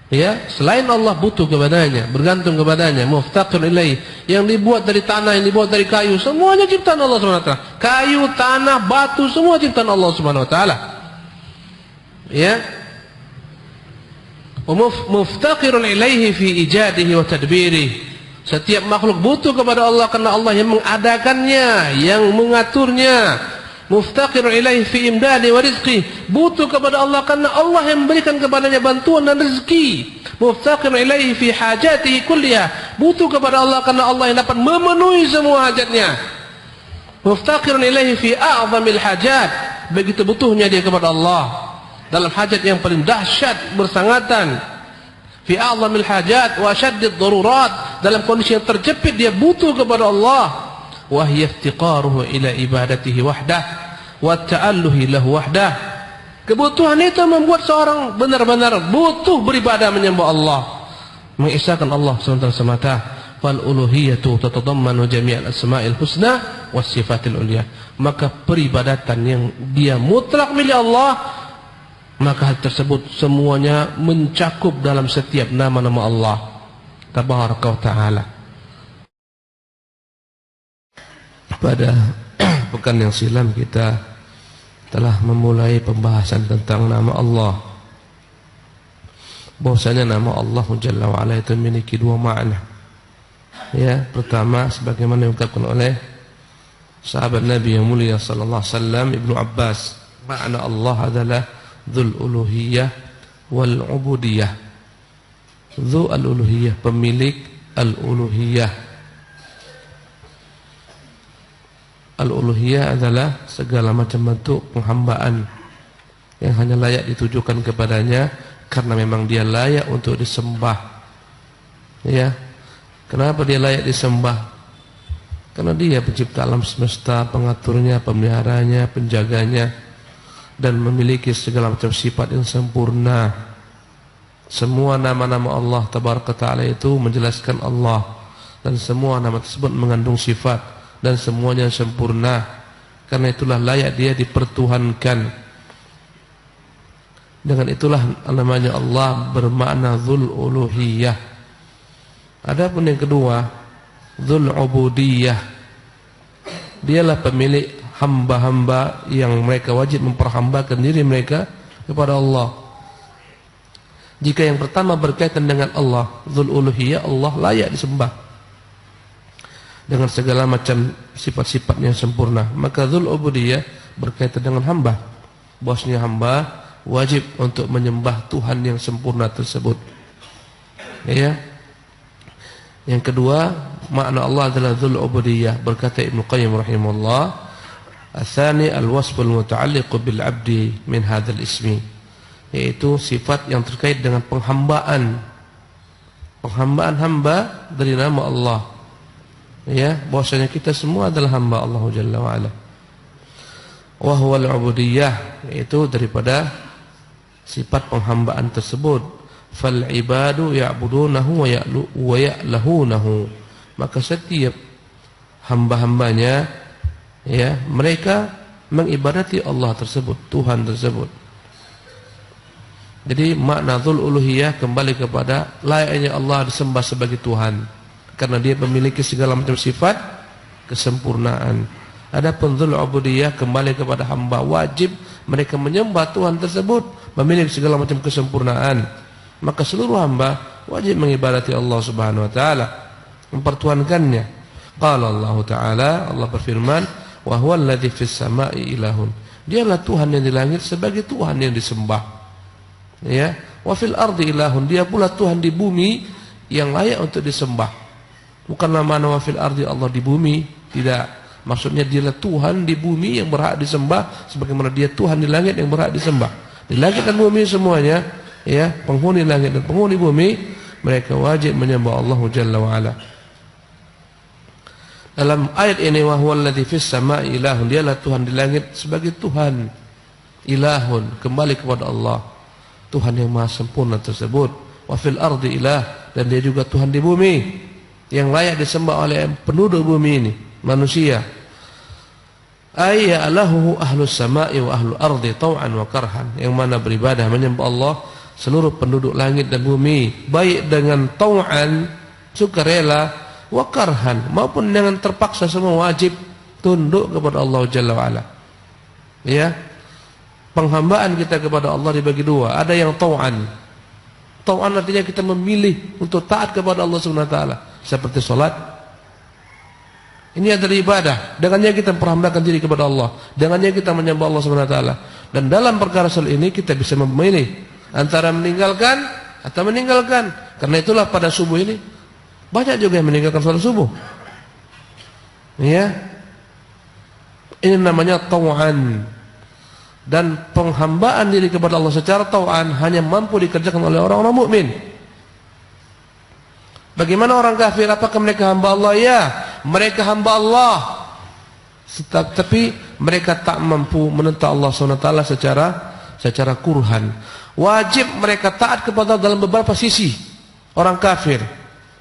ya, selain Allah butuh kepadanya, bergantung kepadanya, muftaqir ilaih. Yang dibuat dari tanah, yang dibuat dari kayu, semuanya ciptaan Allah Subhanahu wa taala. Kayu, tanah, batu, semua ciptaan Allah Subhanahu wa taala. Ya. Muftaqirun ilaihi fi ijadihi wa tadbirihi. Setiap makhluk butuh kepada Allah karena Allah yang mengadakannya, yang mengaturnya. Muftaqirun ilaihi fi imdadi wa rizqi, butuh kepada Allah karena Allah yang memberikan kepadanya bantuan dan rezeki. Muftaqirun ilaihi fi hajatihi kulliha, butuh kepada Allah karena Allah yang dapat memenuhi semua hajatnya. Muftaqirun ilaihi fi a'zamil hajat, begitu butuhnya dia kepada Allah dalam hajat yang paling dahsyat bersangatan. Fi a'zamil hajat wa asyaddid darurat, dalam kondisi yang terjepit dia butuh kepada Allah. Wa hiya iftiqaruhu ila ibadatihi wahdah wa ta'alluhi lahu wahdah. Kebutuhan itu membuat seorang benar-benar butuh beribadah menyembah Allah, mengisahkan Allah semata. Fal uluhiyatu tatadammanu jami'al asma'il husna was sifatil ulya. Maka peribadatan yang dia mutlak milik Allah, maka hal tersebut semuanya mencakup dalam setiap nama-nama Allah tabaraka wa ta'ala. Pada pekan yang silam kita telah memulai pembahasan tentang nama Allah. Bahwasanya nama Allah Jalla wa Ala itu memiliki dua makna. Ya, pertama sebagaimana diungkapkan oleh sahabat Nabi yang mulia sallallahu alaihi wasallam Ibnu Abbas, makna Allah adalah dzul uluhiyah wal ubudiyah. Dzu al-uluhiyah, pemilik al-uluhiyah. Al-uluhiyah adalah segala macam bentuk penghambaan yang hanya layak ditujukan kepadanya karena memang dia layak untuk disembah. Ya. Kenapa dia layak disembah? Karena dia pencipta alam semesta, pengaturnya, pemeliharanya, penjaganya, dan memiliki segala macam sifat yang sempurna. Semua nama-nama Allah tabaraka ta'ala itu menjelaskan Allah, dan semua nama tersebut mengandung sifat dan semuanya sempurna. Karena itulah layak dia dipertuhankan. Dengan itulah namanya Allah bermakna dzul uluhiyah. Adapun yang kedua, dzul ubudiyah, dialah pemilik hamba-hamba yang mereka wajib memperhambakan diri mereka kepada Allah. Jika yang pertama berkaitan dengan Allah, dzul uluhiyah, Allah layak disembah dengan segala macam sifat-sifat yang sempurna. Maka dzul ubudiyah berkaitan dengan hamba, bahwasanya hamba wajib untuk menyembah Tuhan yang sempurna tersebut. Ya. Yang kedua, makna Allah adalah dzul ubudiyah. Berkata Ibnu Qayyim rahimahullah, "Ats-tsani al-wasful muta'alliq bil 'abdi min hadzal ismi." Yaitu sifat yang terkait dengan penghambaan hamba dari nama Allah. Ya, bahwasanya kita semua adalah hamba Allah Jalla wa Ala. Wa huwa al-ubudiyah, itu daripada sifat penghambaan tersebut. Fal ibadu ya'budunahu wa ya'lahunahu. Maka setiap hamba-hambanya, ya, mereka mengibadati Allah tersebut, Tuhan tersebut. Jadi makna dzul uluhiyah kembali kepada layaknya Allah disembah sebagai Tuhan, karena dia memiliki segala macam sifat kesempurnaan. Adapun dzul ubudiyah kembali kepada hamba, wajib mereka menyembah Tuhan tersebut, memiliki segala macam kesempurnaan. Maka seluruh hamba wajib mengibadati Allah Subhanahu wa taala, mempertuhankannya. Qala Allah taala, Allah berfirman, wa huwal ladzi fis sama'i ilahun. Dialah Tuhan yang di langit sebagai Tuhan yang disembah. Ya, wa fil ardi ilahun, dia pula Tuhan di bumi yang layak untuk disembah. Bukan nama-nama fil ardi Allah di bumi, tidak. Maksudnya dialah Tuhan di bumi yang berhak disembah, sebagaimana dia Tuhan di langit yang berhak disembah. Di langit dan bumi semuanya, ya, penghuni langit dan penghuni bumi, mereka wajib menyembah Allah Jalla wa Ala. Dalam ayat ini, wa huwal ladzi fis sama'i ilahun, dialah Tuhan di langit sebagai Tuhan. Ilahun, kembali kepada Allah, Tuhan yang maha sempurna tersebut. Wa fil ardi ilah, dan dia juga Tuhan di bumi yang layak disembah oleh penduduk bumi ini, manusia. Ayya lahu ahlus sama'i wa ahlul ardi tau'an wa karhan, yang mana beribadah menyembah Allah seluruh penduduk langit dan bumi, baik dengan tau'an, sukarela, wa karhan, maupun dengan terpaksa, semua wajib tunduk kepada Allah Jalla wa Ala. Ya, penghambaan kita kepada Allah dibagi dua. Ada yang tau'an. Tau'an artinya kita memilih untuk taat kepada Allah Subhanahu wa taala, seperti salat. Ini adalah ibadah. Dengannya kita memperhambakan diri kepada Allah. Dengannya kita menyembah Allah Subhanahu wa taala. Dan dalam perkara salat ini kita bisa memilih antara meninggalkan atau meninggalkan. Karena itulah pada subuh ini banyak juga yang meninggalkan salat subuh. Ya. Ini namanya tau'an. Dan penghambaan diri kepada Allah secara tau'an hanya mampu dikerjakan oleh orang-orang mukmin. Bagaimana orang kafir? Apakah mereka hamba Allah? Ya, mereka hamba Allah, tapi mereka tak mampu menentang Allah SWT secara kurhan. Wajib mereka taat kepada Allah dalam beberapa sisi. Orang kafir,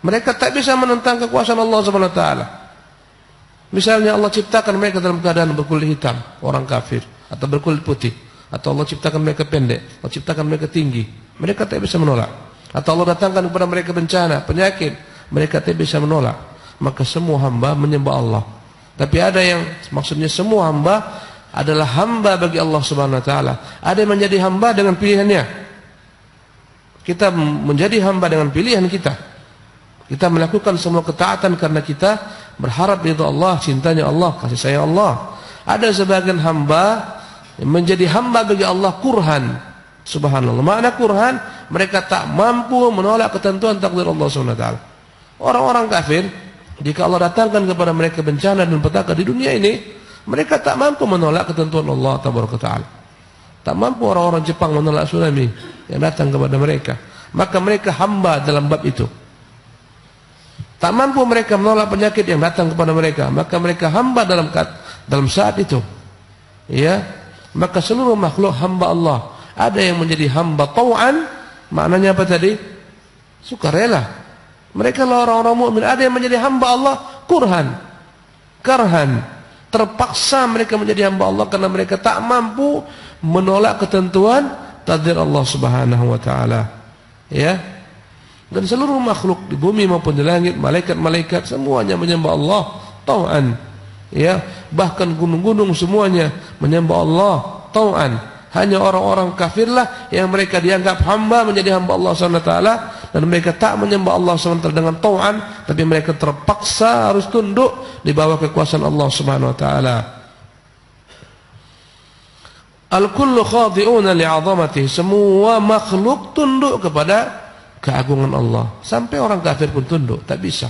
mereka tak bisa menentang kekuasaan Allah SWT. Misalnya Allah ciptakan mereka dalam keadaan berkulit hitam, orang kafir, atau berkulit putih, atau Allah ciptakan mereka pendek, Allah ciptakan mereka tinggi, mereka tak bisa menolak. Atau Allah datangkan kepada mereka bencana, penyakit, mereka tak bisa menolak. Maka semua hamba menyembah Allah. Tapi ada yang maksudnya semua hamba adalah hamba bagi Allah Subhanahu wa taala. Ada yang menjadi hamba dengan pilihannya. Kita menjadi hamba dengan pilihan kita. Kita melakukan semua ketaatan karena kita berharap ridha Allah, cintanya Allah, kasih sayang Allah. Ada sebagian hamba yang menjadi hamba bagi Allah kurhan. Subhanallah. Makna kurhan, mereka tak mampu menolak ketentuan takdir Allah Subhanahu wa taala. Orang-orang kafir, jika Allah datangkan kepada mereka bencana dan petaka di dunia ini, mereka tak mampu menolak ketentuan Allah Tabaraka Ta'ala. Tak mampu orang-orang Jepang menolak tsunami yang datang kepada mereka. Maka mereka hamba dalam bab itu. Tak mampu mereka menolak penyakit yang datang kepada mereka, maka mereka hamba dalam saat itu. Ya, maka seluruh makhluk hamba Allah. Ada yang menjadi hamba tau'an, maknanya apa tadi? Sukarela. Mereka lah orang-orang mukmin. Ada yang menjadi hamba Allah kurhan, karhan. Terpaksa mereka menjadi hamba Allah karena mereka tak mampu menolak ketentuan takdir Allah Subhanahu wa taala. Ya. Dan seluruh makhluk di bumi maupun di langit, malaikat-malaikat semuanya menyembah Allah tau'an. Ya, bahkan gunung-gunung semuanya menyembah Allah tau'an. Hanya orang-orang kafirlah yang mereka dianggap hamba, menjadi hamba Allah SWT, dan mereka tak menyembah Allah SWT dengan tau'an, tapi mereka terpaksa harus tunduk di bawah kekuasaan Allah SWT. Al-kullu khadi'una li'azamatihi, semua makhluk tunduk kepada keagungan Allah. Sampai orang kafir pun tunduk, tak bisa.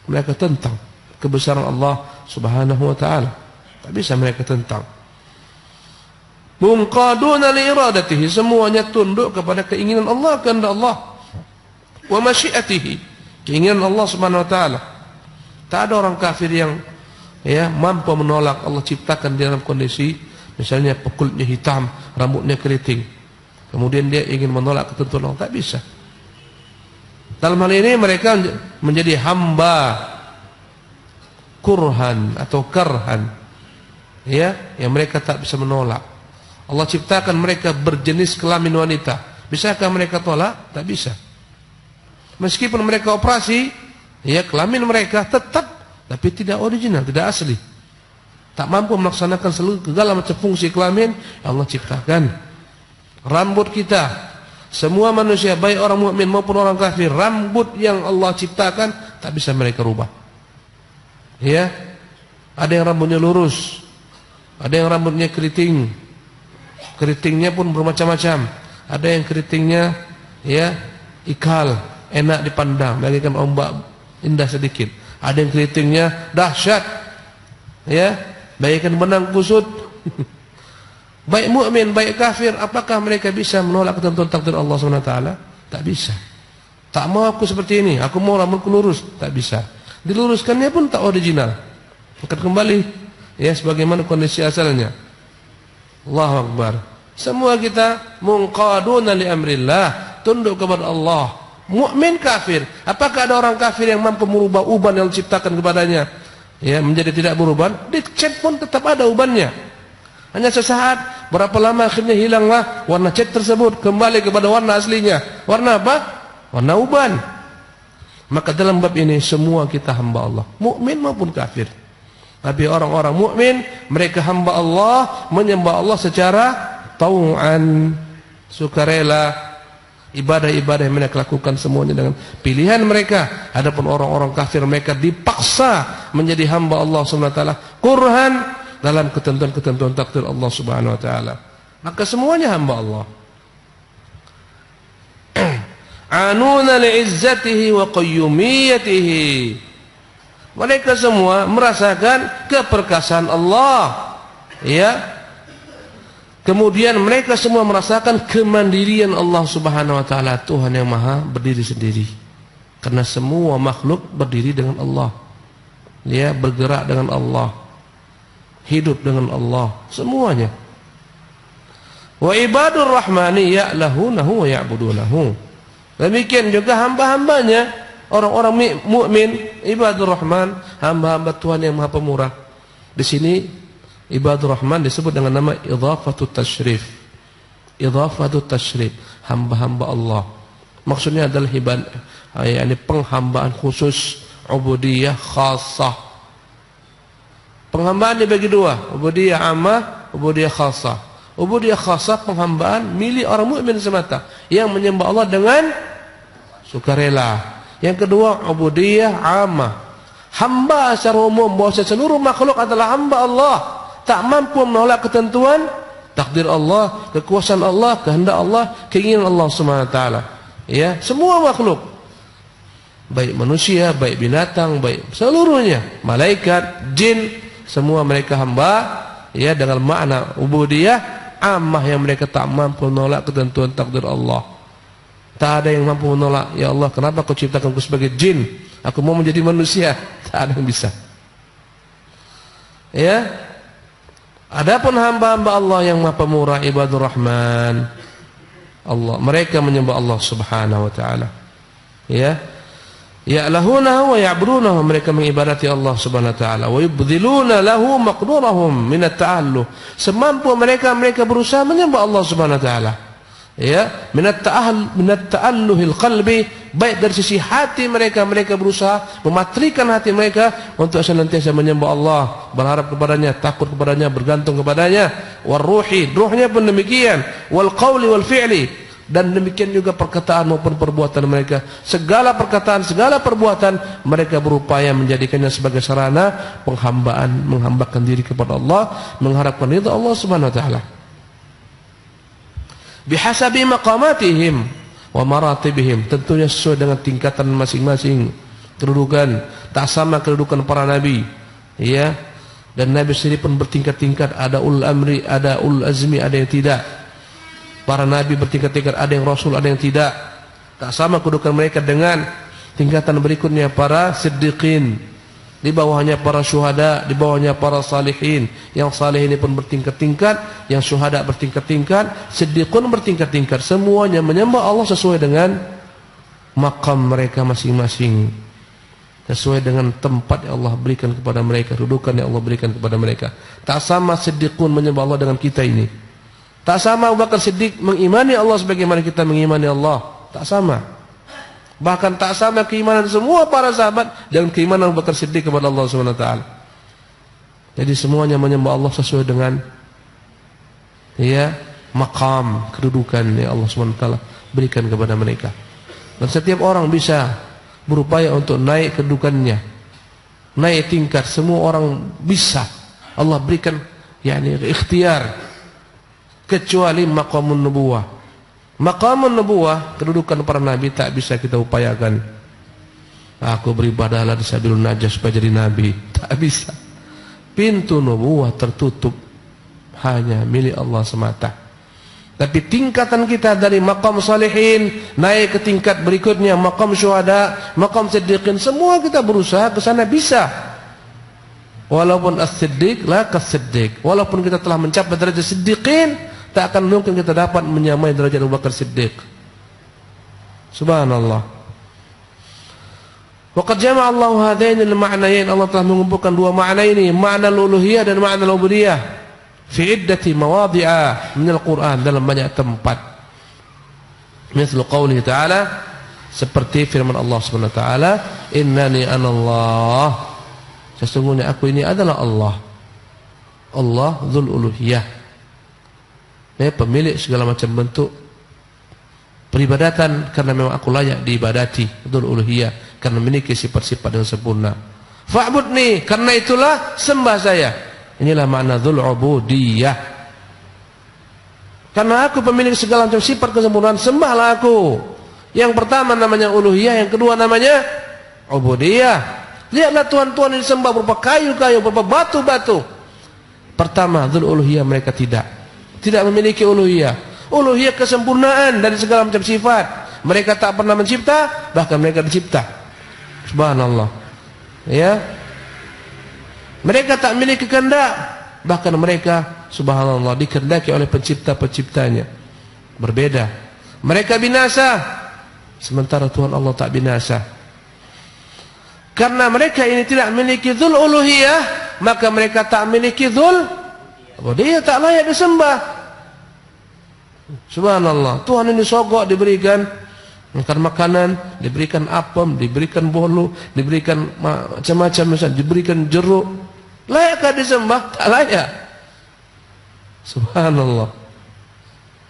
Mereka tentang kebesaran Allah Subhanahu wa taala. Tak bisa mereka tentang. Munqaduna li iradatihi, semuanya tunduk kepada keinginan Allah, kehendak Allah. Wa masyiatihi, keinginan Allah Subhanahu wa taala. Tak ada orang kafir yang mampu menolak Allah ciptakan dalam kondisi misalnya kulitnya hitam, rambutnya keriting. Kemudian dia ingin menolak ketentuan Allah, tak bisa. Dalam hal ini mereka menjadi hamba kurhan atau karhan, yang mereka tak bisa menolak. Allah ciptakan mereka berjenis kelamin wanita. Bisakah mereka tolak? Tak bisa. Meskipun mereka operasi, kelamin mereka tetap, tapi tidak original, tidak asli. Tak mampu melaksanakan segala macam fungsi kelamin yang Allah ciptakan. Rambut kita, semua manusia, baik orang mukmin maupun orang kafir, rambut yang Allah ciptakan tak bisa mereka rubah. Ada yang rambutnya lurus, ada yang rambutnya keriting. Keritingnya pun bermacam-macam. Ada yang keritingnya ikal, enak dipandang, bagaikan ombak, indah sedikit. Ada yang keritingnya dahsyat, Ya, bagaikan benang kusut. Baik mukmin, baik kafir, apakah mereka bisa menolak ketentuan takdir Allah SWT? Tak bisa. Tak mau aku seperti ini, aku mau rambutku lurus, tak bisa. Diluruskannya pun tak original. Akan kembali ya sebagaimana kondisi asalnya. Allahu Akbar. Semua kita munqaduna li amrillah, tunduk kepada Allah. Mukmin kafir, apakah ada orang kafir yang mampu merubah uban yang diciptakan kepadanya ya menjadi tidak beruban? Dicat pun tetap ada ubannya. Hanya sesaat, berapa lama akhirnya hilanglah warna cat tersebut, kembali kepada warna aslinya. Warna apa? Warna uban. Maka dalam bab ini semua kita hamba Allah, mukmin maupun kafir. Tapi orang-orang mukmin mereka hamba Allah, menyembah Allah secara tau'an, sukarela. Ibadah-ibadah yang mereka lakukan semuanya dengan pilihan mereka. Adapun orang-orang kafir mereka dipaksa menjadi hamba Allah SWT kurhan dalam ketentuan-ketentuan takdir Allah Subhanahu wa taala. Maka semuanya hamba Allah. Anuna li'izzatihi wa qayyumiyatihi. Mereka semua merasakan keperkasaan Allah. Ya. Kemudian mereka semua merasakan kemandirian Allah Subhanahu wa taala, Tuhan yang Maha berdiri sendiri. Karena semua makhluk berdiri dengan Allah. Dia bergerak dengan Allah. Hidup dengan Allah, semuanya. Wa ibadur rahmani ya'lahunahu wa ya'budunahu. Demikian juga hamba-hambanya, orang-orang mukmin, ibadur rahman, hamba-hamba Tuhan yang Maha Pemurah. Di sini ibadur rahman disebut dengan nama idhafatut tasyrif. Idhafatut tasyrif, hamba-hamba Allah. Maksudnya adalah yakni penghambaan khusus, ubudiyah khassah. Penghambaan dibagi dua, ubudiyah ammah, ubudiyah khassah. Ubudiyah khassah penghambaan milik orang mukmin semata yang menyembah Allah dengan sukarela. Yang kedua ubudiyah ammah, hamba secara umum bahwa seluruh makhluk adalah hamba Allah, tak mampu menolak ketentuan takdir Allah, kekuasaan Allah, kehendak Allah, keinginan Allah SWT. Ya, semua makhluk, baik manusia, baik binatang, baik seluruhnya, malaikat, jin, semua mereka hamba ya dengan makna ubudiyah ammah yang mereka tak mampu menolak ketentuan takdir Allah. Tak ada yang mampu menolak, ya Allah kenapa kau ciptakanku sebagai jin, aku mau menjadi manusia. Tak ada yang bisa. Ya. Adapun hamba-hamba Allah yang Maha Pemurah, ibadur rahman, Allah, mereka menyembah Allah Subhanahu wa taala. Ya. Ya'lahunahu wa ya'budunahu, mereka mengibadati Allah Subhanahu wa taala, wa yubdhiluna lahu maqdurahum min at-ta'alluh, semampu mereka berusaha menyembah Allah Subhanahu wa taala. Ya, min at-ta'alluhil qalbi, baik dari sisi hati mereka berusaha mematrikan hati mereka untuk senantiasa menyembah Allah, berharap kepadanya, takut kepadanya, bergantung kepadanya. War ruhi, ruhnya pun demikian, wal qawli wal fi'li, dan demikian juga perkataan maupun perbuatan mereka. Segala perkataan, segala perbuatan mereka berupaya menjadikannya sebagai sarana penghambaan, menghambakan diri kepada Allah, mengharapkan ridha Allah Subhanahu wa taala. Bihasabi maqamatihim wa maratibihim, tentunya sesuai dengan tingkatan masing-masing kedudukan. Tak sama kedudukan para nabi, ya. Dan nabi sendiri pun bertingkat-tingkat, ada ulul amri, ada ulul azmi, ada yang tidak. Para nabi bertingkat-tingkat, ada yang rasul, ada yang tidak. Tak sama kedudukan mereka dengan tingkatan berikutnya para siddiqin, di bawahnya para syuhada, di bawahnya para salihin. Yang salihin ini pun bertingkat-tingkat, yang syuhada bertingkat-tingkat, siddiqun bertingkat-tingkat. Semuanya menyembah Allah sesuai dengan maqam mereka masing-masing, sesuai dengan tempat yang Allah berikan kepada mereka, kedudukan yang Allah berikan kepada mereka. Tak sama siddiqun menyembah Allah dengan kita ini. Tak sama Abu Bakar Siddiq mengimani Allah sebagaimana kita mengimani Allah. Tak sama. Bahkan tak sama keimanan semua para sahabat dengan keimanan Abu Bakar Siddiq kepada Allah SWT. Jadi semuanya menyembah Allah sesuai dengan ya maqam, kedudukan yang Allah SWT berikan kepada mereka. Dan setiap orang bisa berupaya untuk naik kedudukannya, naik tingkat. Semua orang bisa. Allah berikan yakni ikhtiar, kecuali maqamun nubuwah. Maqamun nubuwah, kedudukan para nabi tak bisa kita upayakan. Aku beribadahlah di sabilun najah supaya jadi nabi. Tak bisa. pintu nubuwah tertutup, hanya milik Allah semata. Tapi tingkatan kita dari maqam salihin naik ke tingkat berikutnya, maqam syuhada, maqam siddiqin, semua kita berusaha ke sana bisa. Walaupun as-siddiq la kas-siddiq, walaupun kita telah mencapai derajat siddiqin, tak akan mungkin kita dapat menyamai derajat Abu Bakar Siddiq. Subhanallah. Waqad jama'a Allahu hadaini al-ma'nayain, Allah telah mengumpulkan dua makna ini, makna al-uluhiyah dan makna al-ubudiyah, fi iddati mawadhi'a min al-Qur'an, dalam banyak tempat. Misal qawlihi ta'ala, seperti firman Allah Subhanahu wa taala, innani anallah, sesungguhnya aku ini adalah Allah. Allah dzul uluhiyah, pemilik segala macam bentuk peribadatan, karena memang aku layak diibadati, dzul uluhiyah, karena memiliki sifat-sifat yang sempurna. Fa'budni, karena itulah sembah saya. Inilah makna dzul ubudiyah. Karena aku pemilik segala macam sifat kesempurnaan, sembahlah aku. Yang pertama namanya uluhiyah, yang kedua namanya ubudiyah. Lihatlah tuhan-tuhan yang disembah berupa kayu-kayu, berupa batu-batu. Pertama, dzul uluhiyah, mereka tidak memiliki uluhiyah. Uluhiyah kesempurnaan dari segala macam sifat. Mereka tak pernah mencipta, bahkan mereka dicipta. Subhanallah. Ya. Mereka tak memiliki kehendak, bahkan mereka subhanallah dikehendaki oleh pencipta-penciptanya. Berbeda. Mereka binasa, sementara Tuhan Allah tak binasa. Karena mereka ini tidak memiliki dzul uluhiyah, maka mereka tak memiliki dzul ubudiyah, tak layak disembah. Subhanallah. Tuhan ini sogok diberikan makan makanan, diberikan apem, diberikan bolu, diberikan macam-macam, misalnya diberikan jeruk. Layakkah disembah? Tak layak. Subhanallah.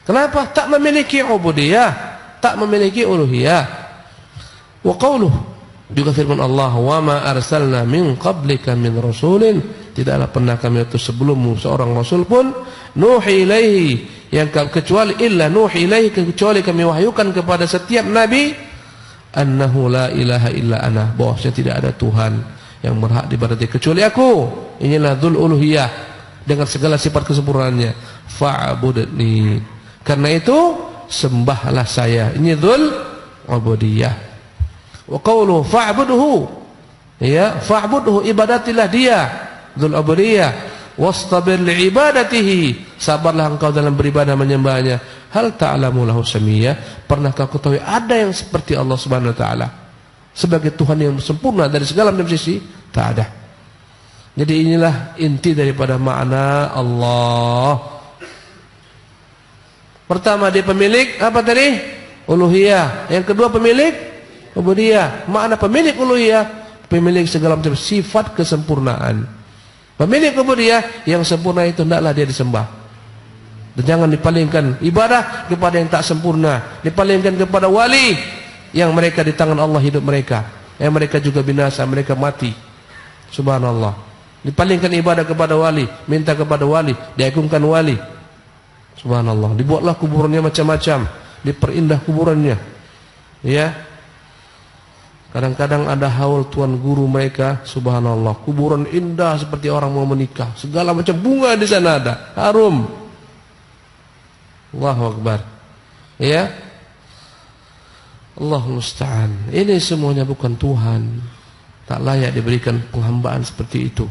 Kenapa? Tak memiliki ubudiyah, tak memiliki uluhiyah. Wa qawluhu, juga firman Allah, wa ma arsalna min qablika min rasulin, tidaklah pernah kami utus sebelummu seorang rasul pun, nuhi ilaihi, yang kecuali illa nuhi ilaihi, kecuali kami wahyukan kepada setiap nabi, annahu la ilaha illa ana, bahwasanya tidak ada Tuhan yang berhak diibadati kecuali aku. Inilah dzul uluhiyah dengan segala sifat kesempurnaannya. Fa'budni, karena itu sembahlah saya. Ini dzul ubudiyah. Wa qawluhu fa'budhu, ya, fa'budhu, ibadatilah dia, dzul ubudiyah. Wastabir li'ibadatihi, sabarlah engkau dalam beribadah menyembahnya. Hal ta'lamu lahu samiyya, pernahkah kau tahu ada yang seperti Allah Subhanahu wa taala sebagai Tuhan yang sempurna dari segala macam sisi? Tak ada. Jadi inilah inti daripada makna Allah. Pertama, dia pemilik apa tadi? Uluhiyah. Yang kedua, pemilik ubudiyah. Makna pemilik uluhiyah, pemilik segala macam sifat kesempurnaan. Pemilik ubudiyah, yang sempurna itu hendaklah dia disembah. Dan jangan dipalingkan ibadah kepada yang tak sempurna, dipalingkan kepada wali yang mereka di tangan Allah hidup mereka, yang mereka juga binasa, mereka mati. Subhanallah. Dipalingkan ibadah kepada wali, minta kepada wali, diagungkan wali. Subhanallah. Dibuatlah kuburannya macam-macam, diperindah kuburannya. Ya. Kadang-kadang ada haul tuan guru mereka, subhanallah, kuburan indah seperti orang mau menikah, segala macam bunga di sana ada, harum. Allahu Akbar. Ya. Allah musta'an. Ini semuanya bukan Tuhan. Tak layak diberikan penghambaan seperti itu.